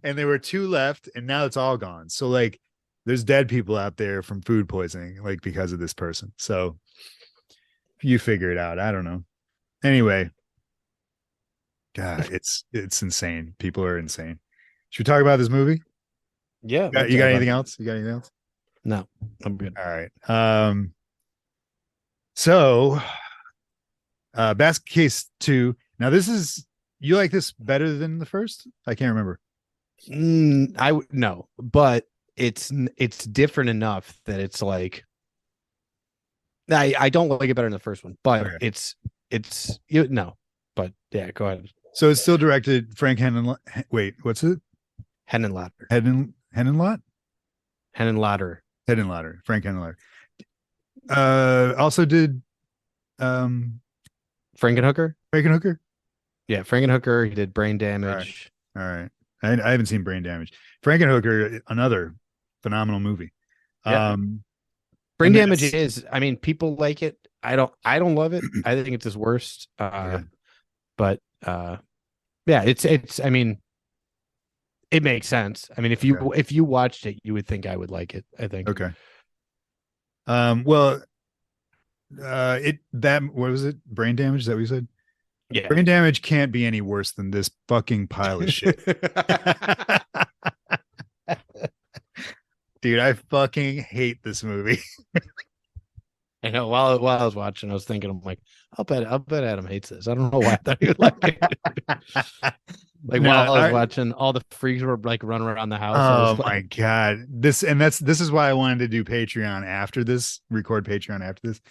And there were 2 left, and now it's all gone. So like, there's dead people out there from food poisoning, like, because of this person. So you figure it out. I don't know. Anyway, God, it's insane. People are insane. Should we talk about this movie?
Yeah.
You got anything else?
No, I'm good.
All right. So Basket Case 2. Now you like this better than the first? I can't remember.
No, but it's different enough that it's like, I don't like it better than the first one, but
Okay.
but yeah, go ahead.
So it's still directed Frank Henenlotter. Wait, what's it?
Henenlotter.
Henenlotter?
Henenlotter.
Frank Henenlotter. Also did
Frankenhooker.
Yeah,
Frankenhooker. He did Brain Damage.
All right. I haven't seen Brain Damage. Frankenhooker, another phenomenal movie.
Yeah. Brain Damage is, I mean, people like it. I don't love it. I think it's his worst.
Okay.
But yeah, it's I mean, it makes sense. I mean, if you watched it, you would think I would like it, I think.
Okay. Well, what was it? Brain damage, is that what you said?
Yeah.
Brain damage can't be any worse than this fucking pile of shit. Dude, I fucking hate this movie.
I know. While I was watching, I was thinking, I'm like, I'll bet Adam hates this. I don't know why I thought he would like it. Like
No,
while I was watching, all the freaks were like running around the house.
Oh my god. This is why I wanted to do Patreon after this, record Patreon after this,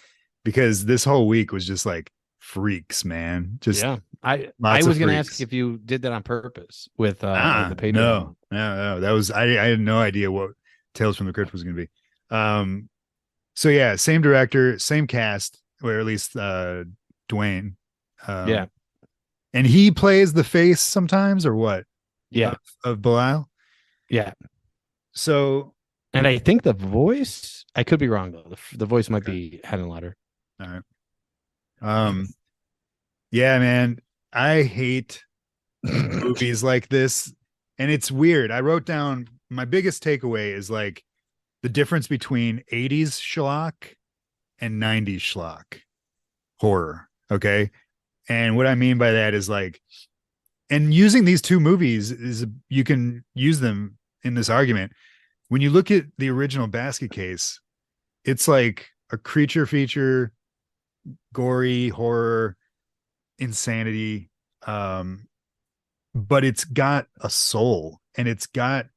because this whole week was just like freaks, man. Just
yeah. I was gonna ask if you did that on purpose with like the Patreon.
No. That was I had no idea what Tales from the Crypt was gonna be. So yeah, same director, same cast, or at least Dwayne.
Yeah.
And he plays the face sometimes, or what?
Yeah.
Of Belial.
Yeah.
So,
and I think the voice, I could be wrong though. The voice might be Henenlotter.
All right. Yeah, man, I hate movies like this, and it's weird. I wrote down my biggest takeaway is like the difference between 80s schlock and 90s schlock horror. Okay. And what I mean by that is like, and using these two movies is you can use them in this argument. When you look at the original Basket Case, it's like a creature feature, gory horror, insanity. But it's got a soul and it's got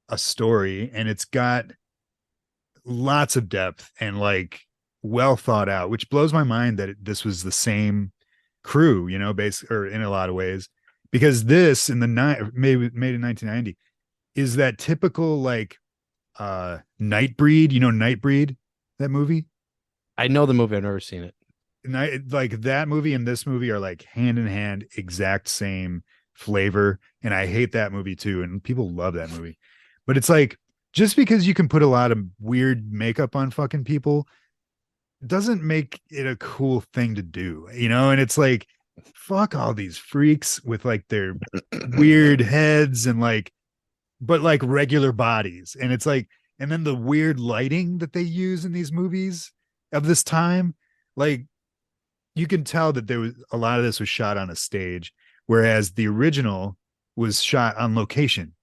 a story and it's got lots of depth and like well thought out, which blows my mind that this was the same crew, you know, or in a lot of ways, because this in the made in 1990 is that typical like Nightbreed, you know, Nightbreed, that movie.
I know the movie. I've never seen it.
Like that movie and this movie are like hand in hand, exact same flavor, and I hate that movie too, and people love that movie. But it's like, just because you can put a lot of weird makeup on fucking people doesn't make it a cool thing to do, you know? And it's like, fuck all these freaks with like their weird heads and like, but like regular bodies. And it's like, and then the weird lighting that they use in these movies of this time, like you can tell that there was a lot of this was shot on a stage, whereas the original was shot on location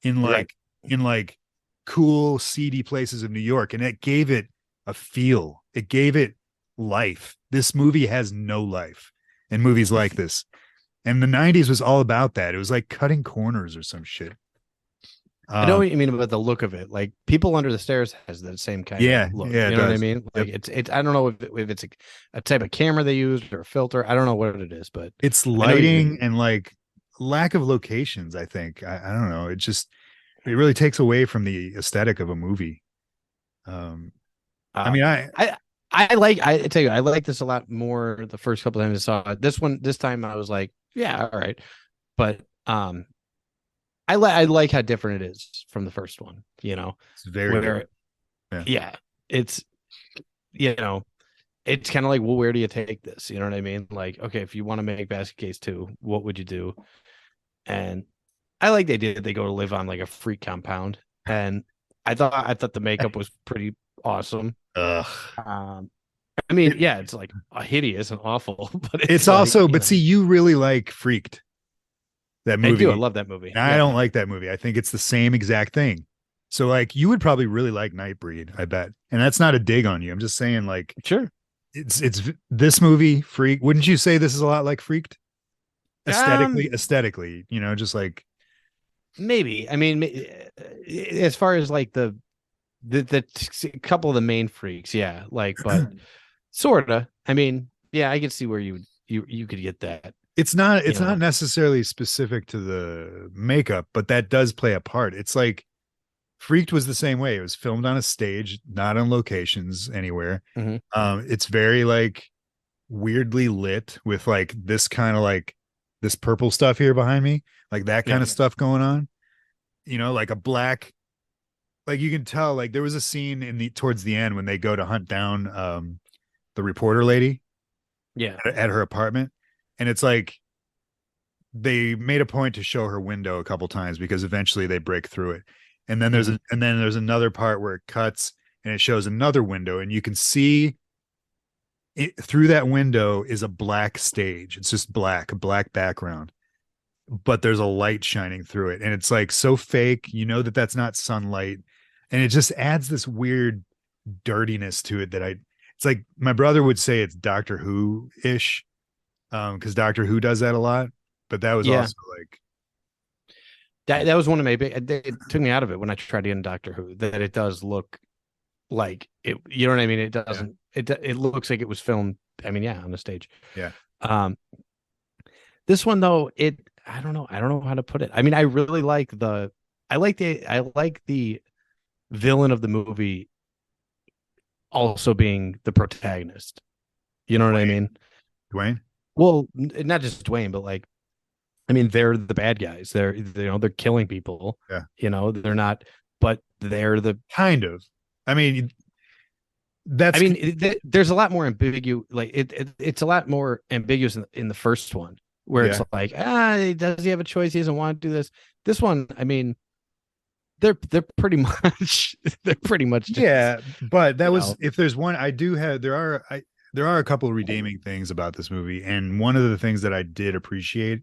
in like cool, seedy places of New York. And it gave it a feel. It gave it life. This movie has no life in movies like this. And the 90s was all about that. It was like cutting corners or some shit.
I know what you mean about the look of it. Like People Under the Stairs has that same kind of look.
Yeah,
you know what I mean? Like it's I don't know if it's a type of camera they used or a filter. I don't know what it is, but
it's lighting and like lack of locations, I think. I don't know. It really takes away from the aesthetic of a movie. I mean,
I tell you, I like this a lot more the first couple times I saw it. This time I was like, yeah, all right. But I like how different it is from the first one, you know.
It's very different.
Yeah. It's, you know, it's kind of like, well, where do you take this? You know what I mean? Like, okay, if you want to make Basket Case 2, what would you do? And I like they go to live on like a freak compound. And I thought the makeup was pretty awesome.
Ugh.
I mean, yeah, it's like hideous and awful, but
it's like, also, but see, you really like Freaked. That movie.
I do. I love that movie.
I don't like that movie. I think it's the same exact thing. So like you would probably really like Nightbreed, I bet. And that's not a dig on you. I'm just saying like,
sure.
It's this movie, Freak. Wouldn't you say this is a lot like Freaked? Aesthetically, you know, just like
maybe. I mean, as far as like the couple of the main freaks, yeah, like, but sorta. I mean, yeah, I can see where you could get that.
It's not necessarily specific to the makeup, but that does play a part. It's like Freaked was the same way. It was filmed on a stage, not on locations anywhere.
Mm-hmm.
It's very like weirdly lit with like this kind of like this purple stuff here behind me, like that kind of stuff going on, you know, like a black, like you can tell, like there was a scene towards the end when they go to hunt down the reporter lady
Yeah.
at her apartment, and it's like they made a point to show her window a couple times because eventually they break through it. And then there's another part where it cuts and it shows another window, and you can see it, through that window is a black stage. It's just black, a black background, but there's a light shining through it, and it's like so fake. You know that that's not sunlight, and it just adds this weird dirtiness to it that it's like my brother would say it's Doctor Who ish, because Doctor Who does that a lot. But that was also like
that was one of my big. It took me out of it when I tried to get in Doctor Who. That it does look like it. You know what I mean? It doesn't. It looks like it was filmed. I mean, on the stage.
Yeah.
This one though, I don't know how to put it. I mean, I really like the villain of the movie also being the protagonist. You know what I mean?
Dwayne?
Well, not just Dwayne, but like, I mean, they're the bad guys. They're killing people.
Yeah.
They're not, but they're the
kind of. I mean,
there's a lot more ambiguous. Like it's a lot more ambiguous in the first one, where it's like, does he have a choice? He doesn't want to do this. This one, I mean, they're pretty much just,
but that was if there's one there are a couple of redeeming things about this movie, and one of the things that I did appreciate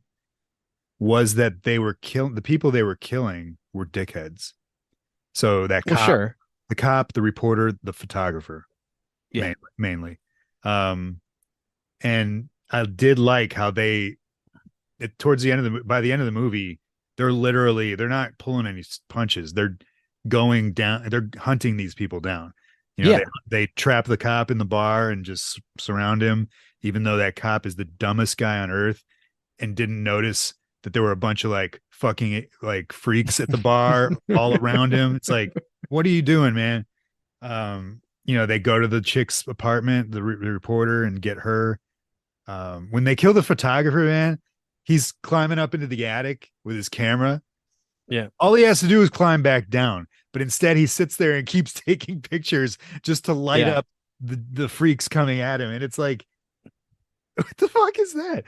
was that the people they were killing were dickheads. So that cop, the cop, the reporter, the photographer, mainly. And I did like how towards the end by the end of the movie, they're not pulling any punches. They're going down. They're hunting these people down. They trap the cop in the bar and just surround him, even though that cop is the dumbest guy on earth and didn't notice that there were a bunch of like fucking like freaks at the bar all around him. It's like, what are you doing, man? They go to the chick's apartment, the reporter, and get her. When they kill the photographer, man, he's climbing up into the attic with his camera.
Yeah.
All he has to do is climb back down, but instead he sits there and keeps taking pictures just to light up the freaks coming at him. And it's like, what the fuck is that?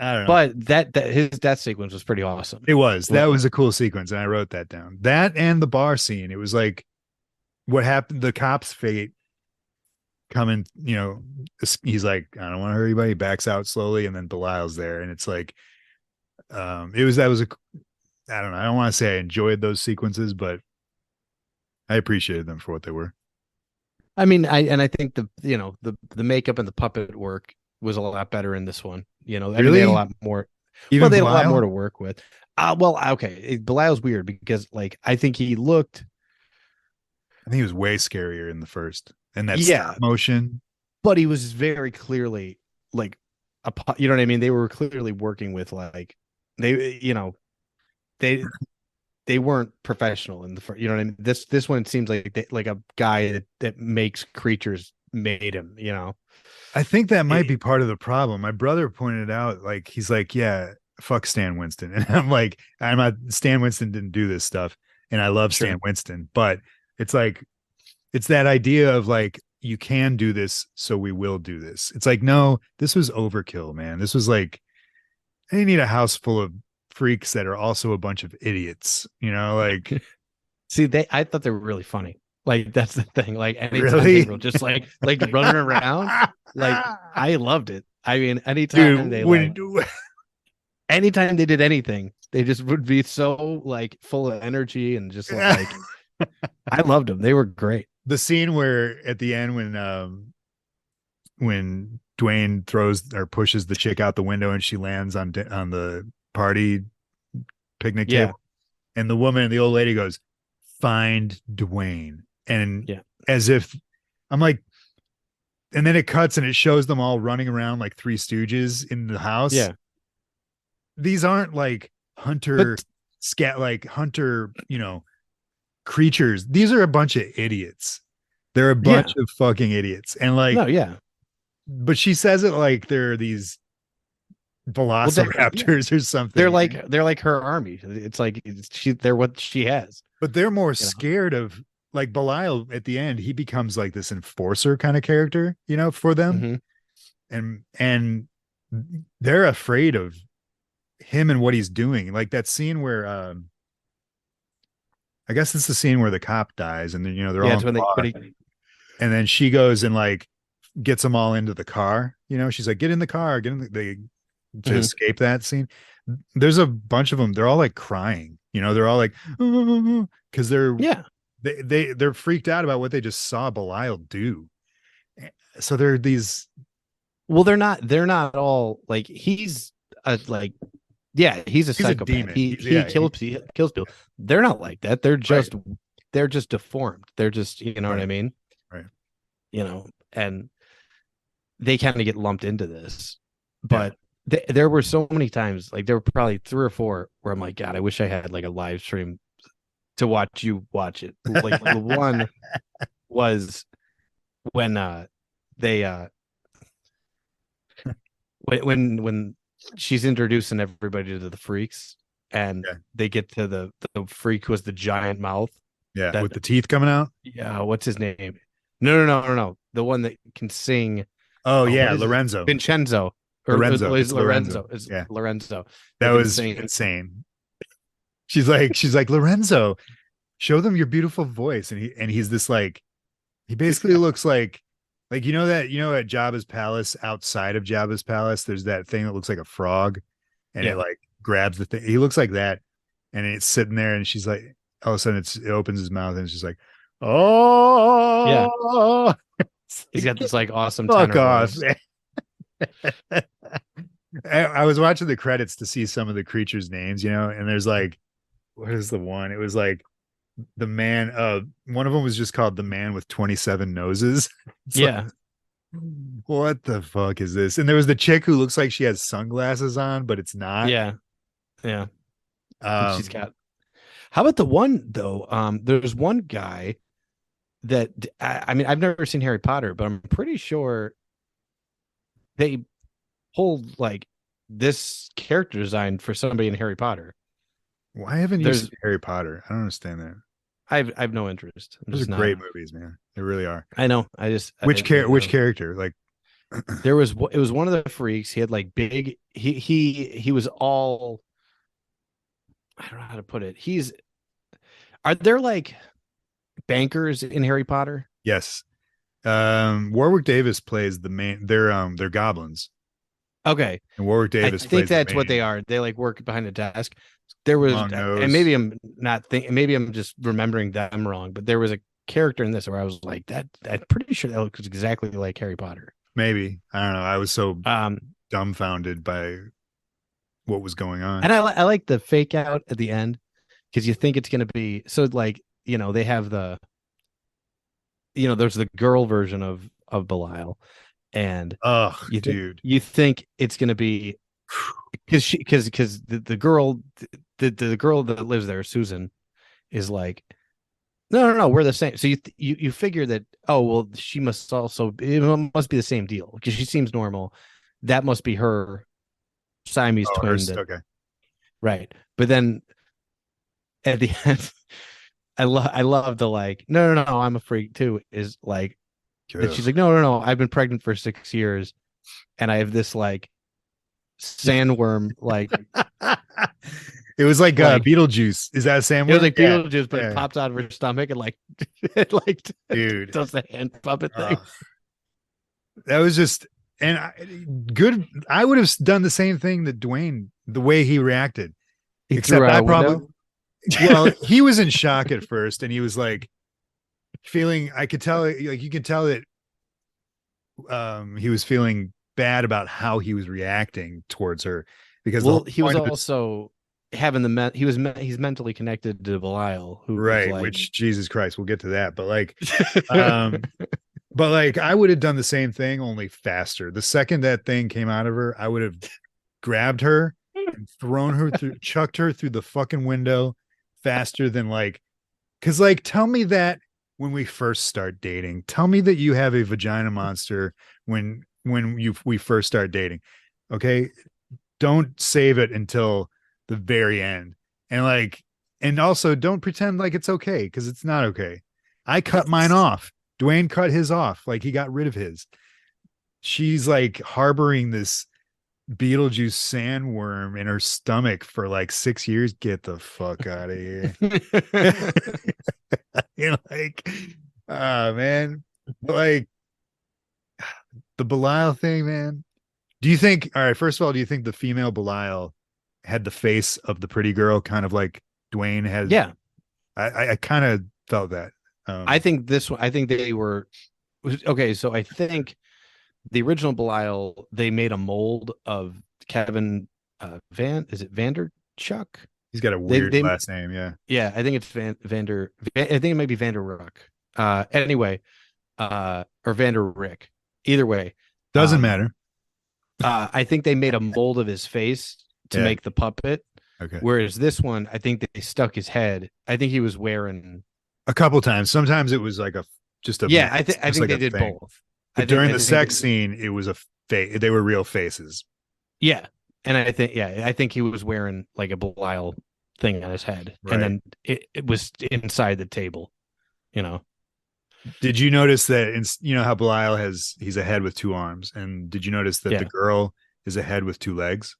I don't know.
But his death sequence was pretty awesome.
It was. That was a cool sequence, and I wrote that down. That and the bar scene. It was like what happened, the cop's fate coming, he's like, I don't want to hurt anybody. He backs out slowly, and then Belial's there, and it's like I don't know. I don't want to say I enjoyed those sequences, but I appreciated them for what they were.
I mean, I think the makeup and the puppet work was a lot better in this one. They had a lot more. They had a lot more to work with. Belial's weird because like I think he
was way scarier in the first, and that stop motion.
But he was very clearly like you know what I mean? They were clearly working with like they weren't professional in the first. You know what I mean? This one seems like a guy that makes creatures made him.
I think that might be part of the problem. My brother pointed out, like, he's like, yeah, fuck Stan Winston. And I'm like, Stan Winston didn't do this stuff. And I love Stan Winston, but it's like, it's that idea of like, you can do this, so we will do this. It's like, no, this was overkill, man. This was like, they need a house full of freaks that are also a bunch of idiots, like.
See, I thought they were really funny. Like, that's the thing. Like, anytime they were just like running around, like, I loved it. I mean, anytime anytime they did anything, they just would be so like full of energy and just like, I loved them. They were great.
The scene where at the end when Dwayne throws or pushes the chick out the window and she lands on the party picnic table, and the old lady goes, "Find Dwayne." And as if I'm like, and then it cuts and it shows them all running around like Three Stooges in the house.
Yeah.
These aren't like hunter creatures. These are a bunch of idiots. They're a bunch of fucking idiots. And like, but she says it like they're these velociraptors or something.
They're like her army. It's like they're what she has.
But they're more scared of
like Belial at the end, he becomes like this enforcer kind of character, you know, for them.
Mm-hmm.
And they're afraid of him and what he's doing. Like that scene where I guess it's the scene where the cop dies and then you know they're all
it's
in
when
the car, and then she goes and like gets them all into the car. You know, she's like, get in the car, get in they to escape that scene. There's a bunch of them, they're all like crying, you know, they're all like because they're freaked out about what they just saw Belial do. So they're these
well, they're not all like he's a like he's a psychopath.
demon.
He kills people. They're not like that. They're just they're just deformed. They're just, you know what I mean?
Right.
You know, and they kind of get lumped into this. But there were so many times, like there were probably 3 or 4 where I'm like, God, I wish I had like a live stream to watch you watch it. Like the one was when they when she's introducing everybody to the freaks and they get to the freak who has the giant mouth.
Yeah, with the teeth coming out.
Yeah, what's his name? No. The one that can sing.
Oh yeah, Lorenzo.
Vincenzo.
Lorenzo.
It's
Lorenzo.
Lorenzo.
That was insane. She's like, Lorenzo, show them your beautiful voice. And he's this like, he basically looks like you know at Jabba's palace, outside of Jabba's palace, there's that thing that looks like a frog and it like grabs the thing. He looks like that. And it's sitting there and she's like, all of a sudden it opens his mouth and it's just like, oh
yeah. He's got this like awesome
fuck off. I was watching the credits to see some of the creatures' names, you know, and there's like, what is the one? It was like the man, one of them was just called the man with 27 noses.
Like,
what the fuck is this? And there was the chick who looks like she has sunglasses on, but it's not.
Yeah. She's got. How about the one though? There's one guy that I mean, I've never seen Harry Potter, but I'm pretty sure they pulled like this character design for somebody in Harry Potter.
Why haven't you seen Harry Potter? I don't understand that.
I've no interest.
Those are great movies, man. They really are.
I know.
Which character? Like
it was one of the freaks. He had like big. He was all. I don't know how to put it. Are there like bankers in Harry Potter?
Yes. Warwick Davis plays the main. They're goblins.
Okay.
And Warwick Davis.
I think that's what they are. They like work behind a desk. There was, and maybe I'm not thinking. Maybe I'm just remembering them wrong. But there was a character in this where I was like, that. I'm pretty sure that looks exactly like Harry Potter.
Maybe, I don't know. I was so dumbfounded by what was going on.
And I like the fake out at the end because you think it's going to be so like, you know, they have the, you know, there's the girl version of Belial, and you think it's going to be because the girl the girl that lives there, Susan, is like, no, we're the same. So you figure that, oh well, she must also, it must be the same deal because she seems normal. That must be her Siamese twin.
Okay,
right. But then at the end, I love the like, no, I'm a freak too. Is like that she's like, no, I've been pregnant for 6 years, and I have this like sandworm like.
It was like Beetlejuice. Is that a sandworm?
It was like Beetlejuice, but it pops out of her stomach and like, it like
dude
does the hand puppet thing.
That was just good. I would have done the same thing that Dwayne, the way he reacted. Except I probably, well, he was in shock at first, and he was like feeling. I could tell, like you could tell that he was feeling bad about how he was reacting towards her because
he was also having he's mentally connected to Belial, who
right, like, which Jesus Christ, we'll get to that, but like but like I would have done the same thing, only faster. The second that thing came out of her, I would have grabbed her and thrown her through, chucked her through the fucking window faster than like, because like, tell me that when we first start dating, tell me that you have a vagina monster when we first start dating. Okay, don't save it until the very end, and like, and also don't pretend like it's okay, because it's not okay. I cut mine off. Dwayne cut his off. Like he got rid of his. She's like harboring this Beetlejuice sandworm in her stomach for like 6 years. Get the fuck out of here. You're like, man, like the Belial thing, man. Do you think, all right, first of all, do you think the female Belial had the face of the pretty girl, kind of like Dwayne has?
Yeah.
I kind of felt that.
I think this one, I think they were okay. So I think the original Belial, they made a mold of Kevin is it Vanderchuck?
He's got a weird last name. Yeah.
Yeah. I think it's I think it might be Vander Rook. Anyway, or Vander Rick. Either way.
Doesn't matter.
I think they made a mold of his face to make the puppet.
Okay.
Whereas this one, I think they stuck his head. I think he was wearing
a couple times. Sometimes it was like I think
like they did
thing.
both.
But during the sex scene, it was a fake. They were real faces.
Yeah, and I think he was wearing like a Belial thing on his head,
right.
And then it was inside the table. You know.
Did you notice that? You know how Belial he's a head with two arms, and did you notice that the girl is a head with two legs?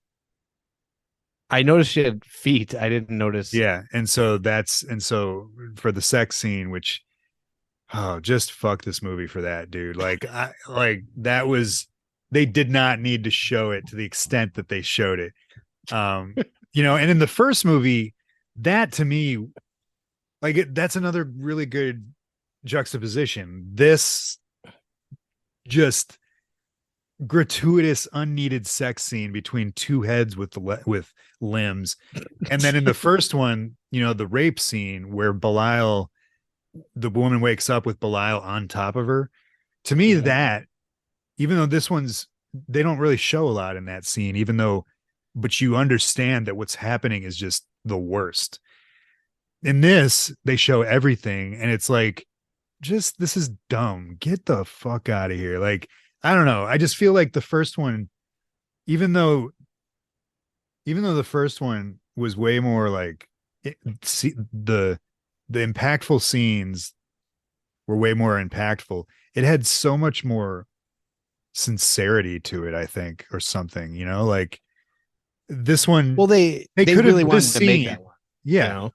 I noticed she had feet. I didn't notice.
Yeah, and so for the sex scene, which just fuck this movie for that, dude. Like that was, they did not need to show it to the extent that they showed it. You know, and in the first movie, that to me, like that's another really good juxtaposition. This just gratuitous, unneeded sex scene between two heads with limbs, and then in the first one, you know, the rape scene where Belial, the woman wakes up with Belial on top of her. To me, that, even though this one's, they don't really show a lot in that scene, but you understand that what's happening is just the worst. In this, they show everything, and it's like, this is dumb. Get the fuck out of here. Like, I don't know. I just feel like the first one, even though the first one was way more like the impactful scenes were way more impactful. It had so much more sincerity to it, I think, or something, you know, like this one.
Well, they could really wanted to make that one.
Yeah.
You know?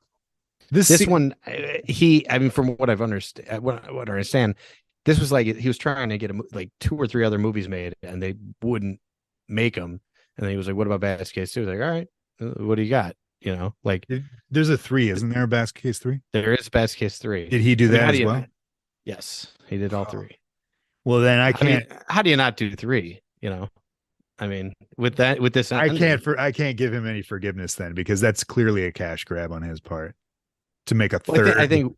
This one, I mean, from what I've understand, what I understand, this was like he was trying to get like 2 or 3 other movies made, and they wouldn't make them. And then he was like, "What about Basket Case 2?" He was like, "All right, what do you got?" You know, like
there's a 3, isn't there? A Basket Case 3.
There is Basket Case 3.
Did he do that as well?
Yes, he did all 3.
Well, then I can't.
How do you not do 3? You know, I mean, with this,
I can't give him any forgiveness then, because that's clearly a cash grab on his part to make a third.
I think.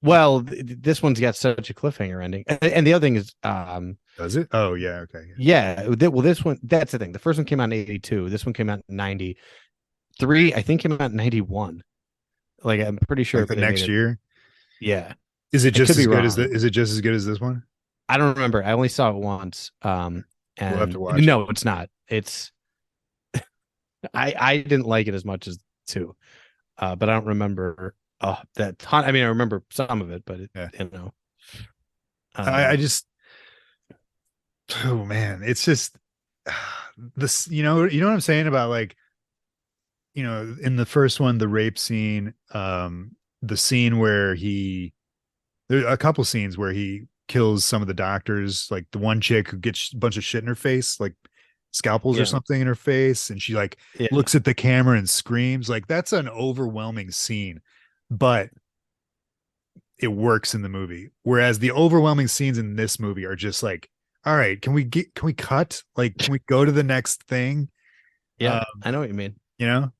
Well, this one's got such a cliffhanger ending, and the other thing is,
does it? Oh yeah, okay.
Yeah. Well, this one, that's the thing. The first one came out in 82. This one came out in 90. 3, I think, came out in 91. Like, I'm pretty sure
like the next year.
Yeah.
Is it just as good as is it just as good as this one?
I don't remember. I only saw it once. And
we'll have to watch
no, it's not. It's I didn't like it as much as 2. But I don't remember that ton. I mean, I remember some of it, but you know.
I just, oh man, it's just this, you know what I'm saying about, like, you know, in the first one, the rape scene, the scene where there are a couple scenes where he kills some of the doctors, like the one chick who gets a bunch of shit in her face, like scalpels or something in her face, and she like looks at the camera and screams. Like, that's an overwhelming scene, but it works in the movie. Whereas the overwhelming scenes in this movie are just like, all right, can we cut? Like, can we go to the next thing?
Yeah, I know what you mean.
You know?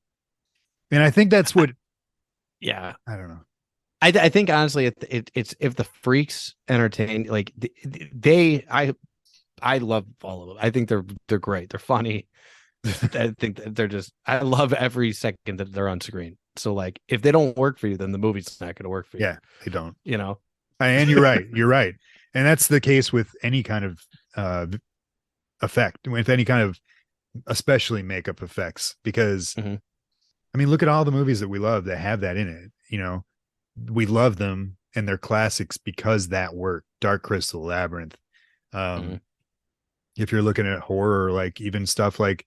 And I think that's what.
Yeah,
I don't know.
I think honestly, it's if the freaks entertain, like I love all of them. I think they're great. They're funny. I think that they're just. I love every second that they're on screen. So, like, if they don't work for you, then the movie's not going to work for you.
Yeah, they don't.
You know.
And you're right. You're right. And that's the case with any kind of effect, with any kind of, especially makeup effects, because I mean, look at all the movies that we love that have that in it. You know, we love them
and they're classics because that worked. Dark Crystal, Labyrinth. If you're looking at horror, like even stuff like,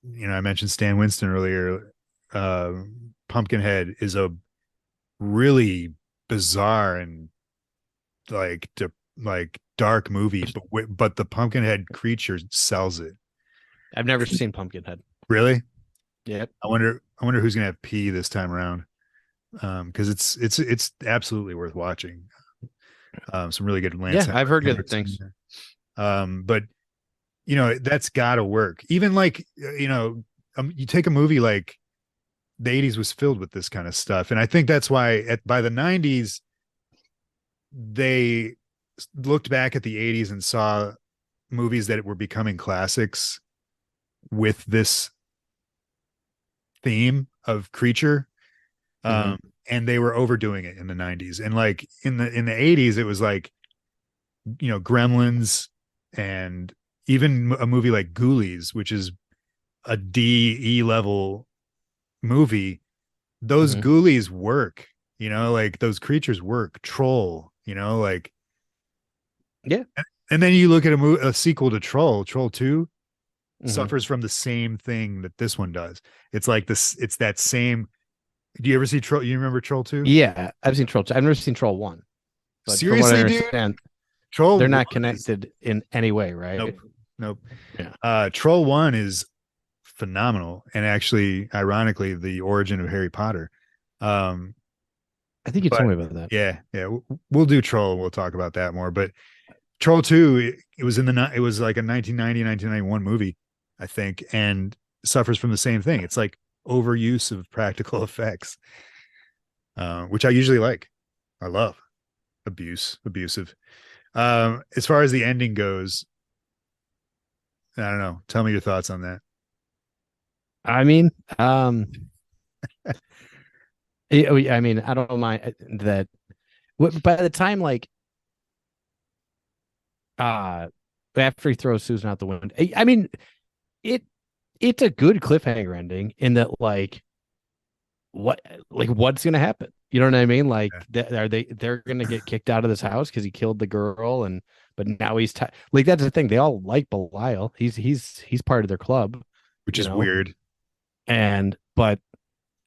I mentioned Stan Winston earlier. Pumpkinhead is a really bizarre and like dark movie, but the Pumpkinhead creature sells it.
I've never seen Pumpkinhead.
Really?
Yep.
I wonder who's gonna have pee this time around. Because it's absolutely worth watching. Some really good Lance.
Yeah, I've heard good things.
But that's got to work. Even like you take a movie like the 80s was filled with this kind of stuff, and I think that's why by the 90s they looked back at the 80s and saw movies that were becoming classics with this theme of creature. And they were overdoing it in the 90s, and like in the 80s it was like Gremlins, and even a movie like Ghoulies, which is a DE level movie. Those Ghoulies work, like those creatures work. Troll, like,
yeah.
And then you look at a sequel to Troll 2 suffers from the same thing that this one does. It's like this, it's that same. Do you ever see Troll? You remember Troll 2?
Yeah, I've seen Troll 2. I've never seen Troll 1. But
seriously, dude? Troll,
they're not connected in any way, right?
Nope.
Yeah.
Troll 1 is phenomenal, and actually, ironically, the origin of Harry Potter.
I think you told me about that.
Yeah. We'll do Troll. We'll talk about that more. But Troll 2, it was it was like a 1990, 1991 movie, I think, and suffers from the same thing. It's like overuse of practical effects, which I usually like. I love abusive. As far as the ending goes, I don't know. Tell me your thoughts on that.
I mean, I don't mind that. By the time, like, after he throws Susan out the window, I mean, it's a good cliffhanger ending in that, like, what's gonna happen? You know what I mean? Like, they're gonna get kicked out of this house because he killed the girl, but now he's like, that's the thing. They all like Belial. He's part of their club,
which is weird.
But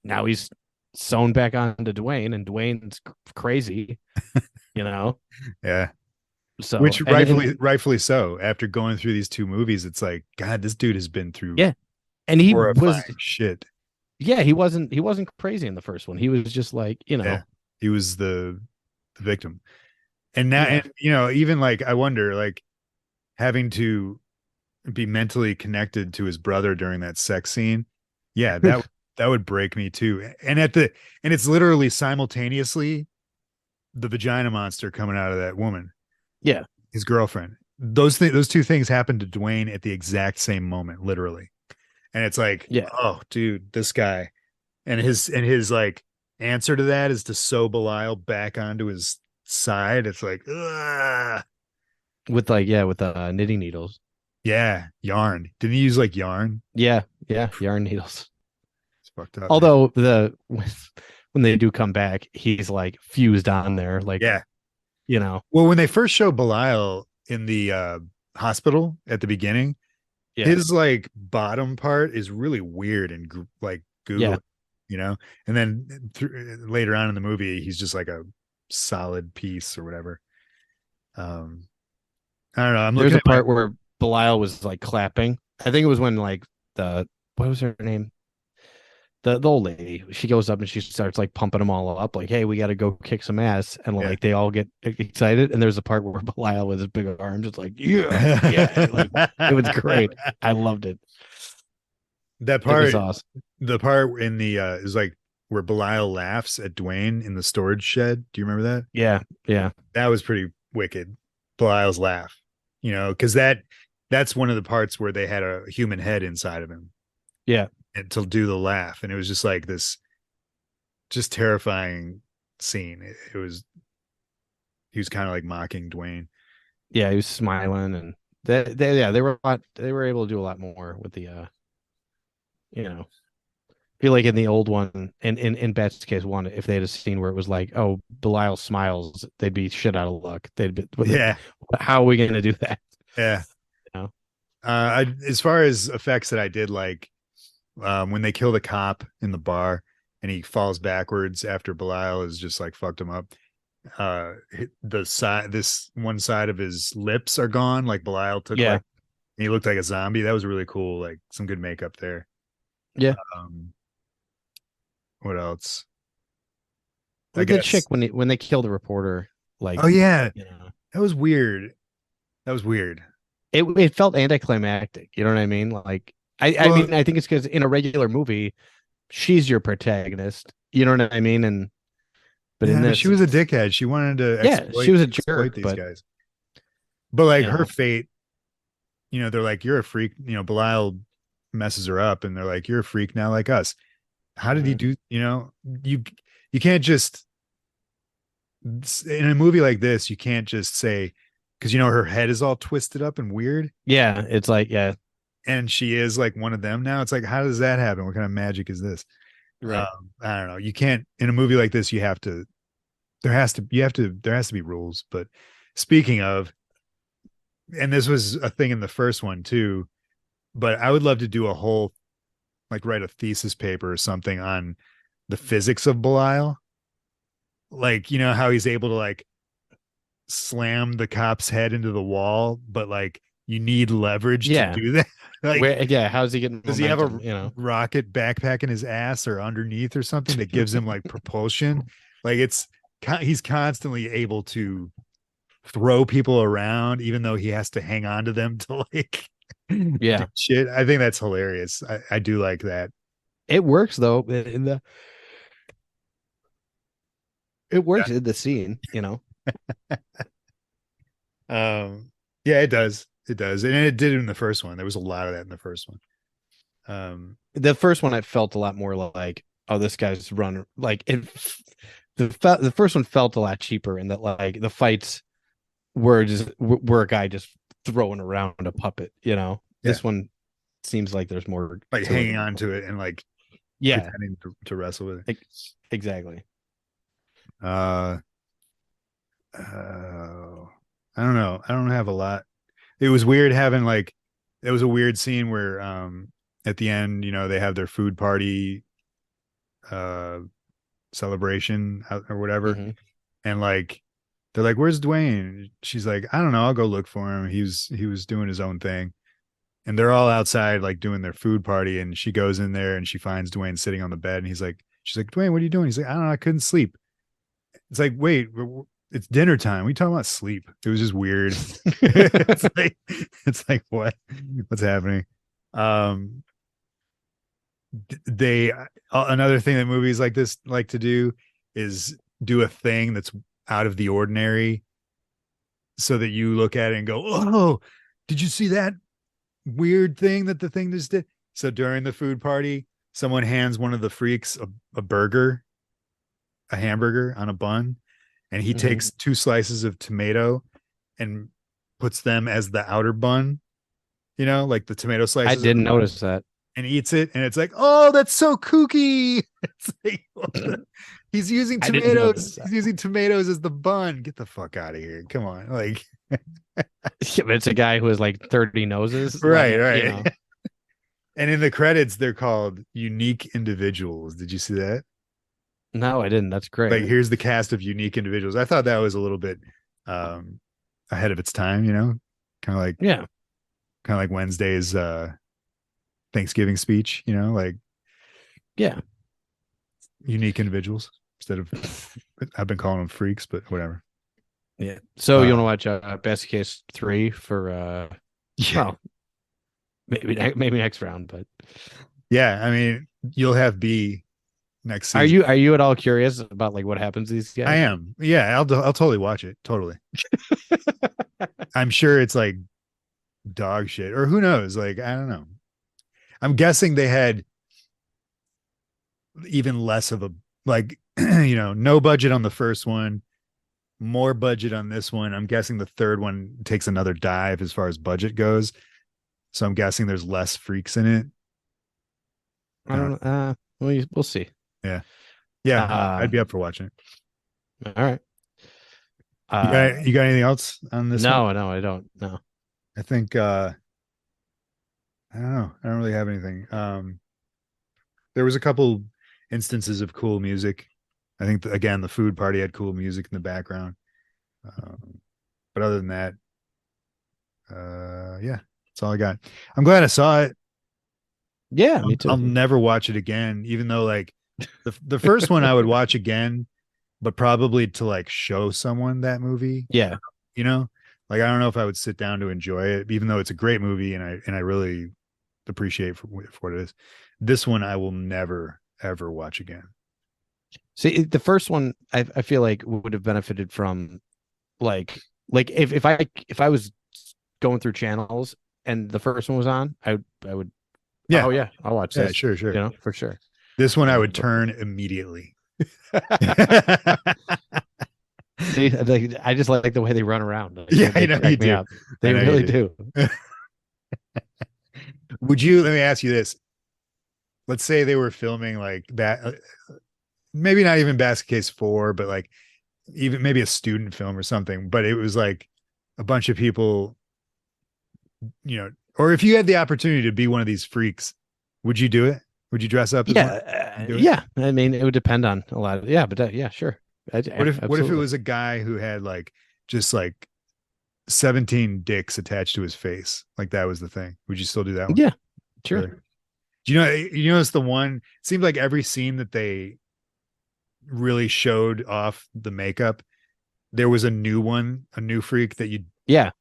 now he's sewn back onto Dwayne, and Dwayne's crazy,
Yeah.
So,
which rightfully so. After going through these two movies, it's like, God, this dude has been through.
Yeah, and he was
shit.
Yeah, he wasn't crazy in the first one. He was just like,
he was the victim. And now, and even like, I wonder, like, having to be mentally connected to his brother during that sex scene. Yeah, that would break me too. And it's literally simultaneously the vagina monster coming out of that woman.
Yeah,
his girlfriend. Those two things happened to Dwayne at the exact same moment, literally. And it's like, oh, dude, this guy, and his like answer to that is to sew Belial back onto his side. It's like, ugh.
with knitting needles.
Yeah, yarn. Didn't he use like yarn?
Yeah, yarn needles.
It's fucked up.
Although when they do come back, he's like fused on there, like,
yeah.
Well,
when they first show Belial in the hospital at the beginning, his like bottom part is really weird and like googly, and then later on in the movie, he's just like a solid piece or whatever. I don't know.
There's a part where Belial was like clapping. I think it was when like what was her name? The old lady, she goes up and she starts like pumping them all up, like, hey, we got to go kick some ass. And like they all get excited. And there's a part where Belial with his big arms, just like, yeah. Like, it was great. I loved it.
That part
was awesome.
The part in the is like where Belial laughs at Dwayne in the storage shed. Do you remember that?
Yeah.
That was pretty wicked. Belial's laugh, because that's one of the parts where they had a human head inside of him.
Yeah.
And to do the laugh, and it was just like this just terrifying scene. He was kind of like mocking Dwayne.
Yeah, he was smiling, and they were able to do a lot more with the feel like in the old one, and in Best Case One, if they had a scene where it was like, oh, Belial smiles, they'd be shit out of luck. They'd be,
Yeah.
how are we going to do that?
Yeah.
You know?
As far as effects that I did like, when they kill the cop in the bar and he falls backwards after Belial has just like fucked him up. This one side of his lips are gone, like Belial took
Yeah.
like, he looked like a zombie. That was really cool. Like some good makeup there.
Yeah.
What else?
The chick when they kill the reporter, like,
oh yeah,
you know,
that was weird. That was weird.
It felt anticlimactic. You know what I mean? Like, I mean, I think it's because in a regular movie, she's your protagonist. You know what I mean? But in this,
she was a dickhead. She wanted to
she was a jerk.
These guys. But like her
know.
fate, they're like, you're a freak. Belial messes her up, and they're like, you're a freak now, like us. How did he do? You can't just, in a movie like this, you can't just say, because her head is all twisted up and weird.
Yeah, it's like, yeah,
and she is like one of them now. It's like, how does that happen? What kind of magic is this?
Right.
I don't know. You can't, in a movie like this, there has to be rules. But speaking of, and this was a thing in the first one too, but I would love to do a whole, like, write a thesis paper or something on the physics of Belial. Like, how he's able to like slam the cop's head into the wall, but like you need leverage to do that. Like,
how's he getting?
Does
momentum,
he have a rocket backpack in his ass or underneath or something that gives him like propulsion? Like he's constantly able to throw people around, even though he has to hang on to them to like do shit. I think that's hilarious. I do like that.
It works though in the scene,
Yeah, it does. It does. And it did in the first one. There was a lot of that in the first one.
The first one, I felt a lot more like, oh, this guy's run like it. The first one felt a lot cheaper in that, like, the fights were a guy just throwing around a puppet. This one seems like there's more
like hanging on to it and like pretending to wrestle with it.
Exactly.
I don't know. I don't have a lot. It was weird having like, it was a weird scene where at the end, they have their food party celebration or whatever.
Mm-hmm.
And like, they're like, where's Dwayne? She's like, I don't know. I'll go look for him. He was doing his own thing. And they're all outside, like doing their food party. And she goes in there and she finds Dwayne sitting on the bed. And she's like, Dwayne, what are you doing? He's like, I don't know. I couldn't sleep. It's like, wait, it's dinner time. We talking about sleep. It was just weird. it's like what's happening? Another thing that movies like this like to do is do a thing that's out of the ordinary, so that you look at it and go, oh, did you see that weird thing that the thing just did? So during the food party, someone hands one of the freaks a burger, a hamburger on a bun, and he takes 2 slices of tomato and puts them as the outer bun, like the tomato slices.
I didn't notice that.
And eats it, and it's like, oh, that's so kooky. It's like, he's using tomatoes. He's using tomatoes as the bun. Get the fuck out of here. Come on. Like,
it's a guy who has like 30 noses.
Right, like, right. And in the credits, they're called unique individuals. Did you see that?
No, I didn't. That's great.
Like, here's the cast of unique individuals. I thought that was a little bit ahead of its time, kind of like Wednesday's Thanksgiving speech, like unique individuals instead of, I've been calling them freaks, but whatever.
Yeah. So you want to watch Best Case 3 for well, maybe next round, but
yeah, I mean, you'll have B next season.
Are you at all curious about like what happens to these guys?
I am. Yeah, I'll totally watch it. Totally. I'm sure it's like dog shit, or who knows? Like, I don't know. I'm guessing they had even less of a, like, no budget on the first one, more budget on this one. I'm guessing the third one takes another dive as far as budget goes. So I'm guessing there's less freaks in it.
I don't know. we'll see.
Yeah,
Uh,
I'd be up for watching it.
All right.
You got anything else on this one?
No, I don't. No.
I think I don't know. I don't really have anything. There was a couple instances of cool music. I think again the food party had cool music in the background. But other than that, yeah, that's all I got. I'm glad I saw it.
Yeah, me too.
I'll never watch it again, even though like the first one I would watch again, but probably to like show someone that movie.
Yeah.
You know, like I don't know if I would sit down to enjoy it, even though it's a great movie and I really appreciate for what it is. This one I will never ever watch again.
See, the first one I feel like would have benefited from like if I was going through channels and the first one was on, I would
Yeah.
Oh yeah, I'll watch this.
Sure.
You know, for sure.
This one I would turn immediately.
See, I just like the way they run around. Like,
Yeah,
they
I know
crack
you
me
do.
up. They
I know
really
you
do.
Would you, let me ask you this. Let's say they were filming like that, maybe not even Basket Case 4, but like even maybe a student film or something, but it was like a bunch of people, you know, or if you had the opportunity to be one of these freaks, would you do it? Would you dress up as one? Do it?
Yeah. I mean, it would depend on a lot of, yeah, but yeah, sure.
What if it was a guy who had like just like 17 dicks attached to his face? Like that was the thing. Would you still do that one?
Yeah, sure.
Really? Do you know it's the one, it seemed like every scene that they really showed off the makeup, there was a new one, a new freak that you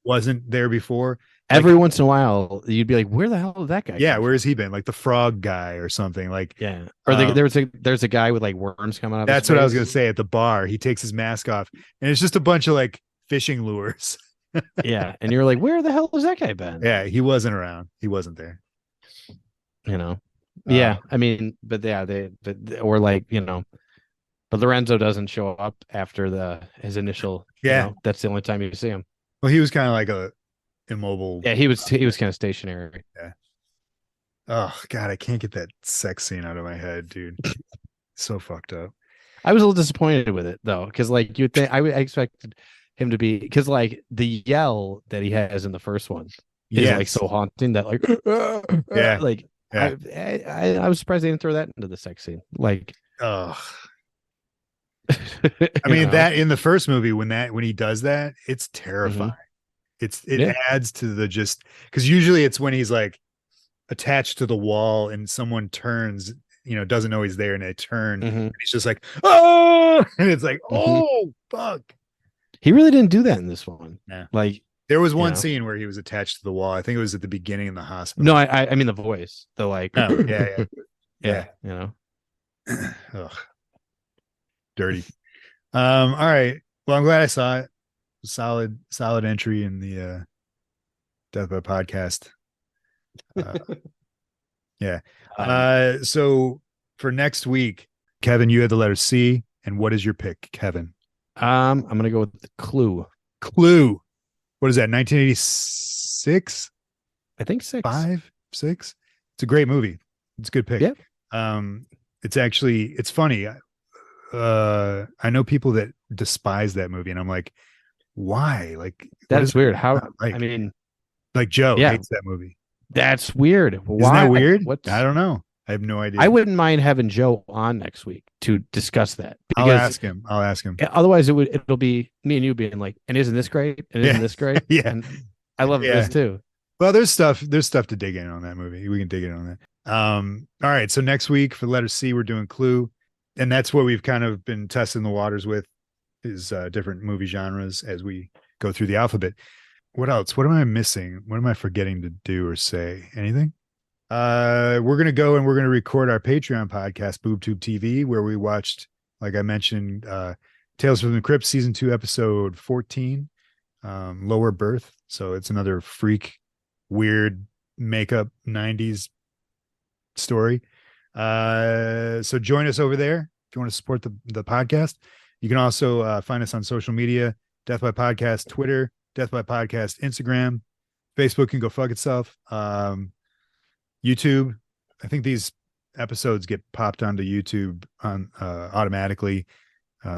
wasn't there before.
Every
like,
once in a while, you'd be like, "Where the hell did that guy?"
Yeah, where has he been? Like the frog guy or something. Like
yeah, or there's a guy with like worms coming out.
That's what I was gonna say. At the bar, he takes his mask off, and it's just a bunch of like fishing lures.
Yeah, and you're like, "Where the hell has that guy been?"
Yeah, he wasn't around. He wasn't there.
You know. Yeah, I mean, but yeah, or like but Lorenzo doesn't show up after his initial.
Yeah,
that's the only time you see him.
Well, he was kind of like a immobile.
Yeah, he was kind of stationary.
Yeah. Oh God, I can't get that sex scene out of my head, dude. So fucked up.
I was a little disappointed with it though, because like you'd think I expected him to be, because like the yell that he has in the first one is like so haunting that like
yeah,
like
yeah.
I was surprised they didn't throw that into the sex scene. Like,
oh, I mean that in the first movie when he does that, it's terrifying. It adds to the just because usually it's when he's like attached to the wall and someone turns, doesn't know he's there and they turn. And he's just like, oh, and it's like, oh fuck.
He really didn't do that in this one.
Yeah.
Like
there was one scene where he was attached to the wall. I think it was at the beginning in the hospital.
No, I mean the voice. The like,
oh,
yeah.
Ugh. Dirty. All right. Well, I'm glad I saw it. Solid entry in the Death by Podcast. Yeah. So for next week, Kevin, you had the letter C, and what is your pick, Kevin?
I'm gonna go with Clue.
Clue. What is that? 1986?
I think 6.
5, 6. It's a great movie. It's a good pick.
Yeah.
It's funny. I know people that despise that movie, and I'm like, why? Like
that's weird. How?
Like?
I mean,
like Joe hates that movie.
That's weird. Why?
Isn't that weird? I don't know. I have no idea.
I wouldn't mind having Joe on next week to discuss that.
I'll ask him.
Otherwise, it'll be me and you being like, "And isn't this great? And isn't this great?"
Yeah,
and I love this too.
Well, there's stuff to dig in on that movie. We can dig in on that. All right. So next week for letter C, we're doing Clue, and that's what we've kind of been testing the waters with, is different movie genres as we go through the alphabet. What else? What am I missing? What am I forgetting to do or say? Anything? We're going to go and we're going to record our Patreon podcast, BoobTube TV, where we watched, like I mentioned, Tales from the Crypt season 2, episode 14, Lower Birth. So it's another freak, weird makeup 90s story. So join us over there if you want to support the podcast. You can also find us on social media, Death by Podcast, Twitter, Death by Podcast, Instagram, Facebook can go fuck itself. YouTube. I think these
episodes get popped onto YouTube on automatically.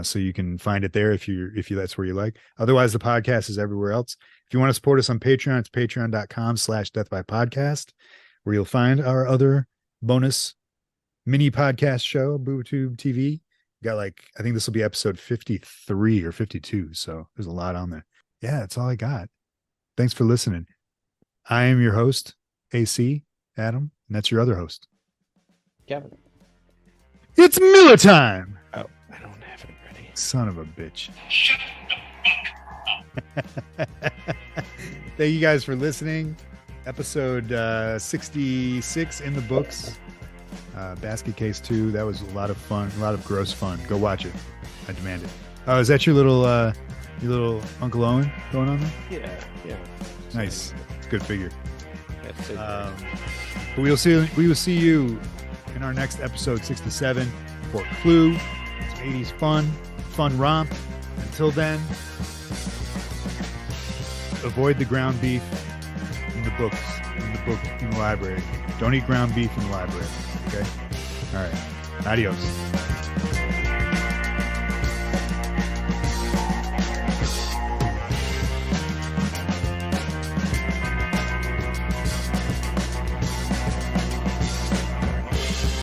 So you can find it there if you that's where you like. Otherwise, the podcast is everywhere else. If you want to support us on Patreon, it's patreon.com/deathbypodcast, where you'll find our other bonus mini podcast show, BooTube TV. Got I think this will be episode 53 or 52. So there's a lot on there. Yeah, that's all I got. Thanks for listening. I am your host, AC Adam, and that's your other host,
Kevin.
It's Miller time.
Oh, I don't have it ready.
Son of a bitch. Thank you guys for listening. Episode 66 in the books. Basket Case 2. That was a lot of fun, a lot of gross fun. Go watch it. I demand it. Oh, is that your little Uncle Owen going on there?
Yeah.
Nice. It's a good figure.
But
we will see you in our next episode 67 for Clue. It's 80s fun romp. Until then, avoid the ground beef in the books, in the library. Don't eat ground beef in the library. Okay? All right. Adios.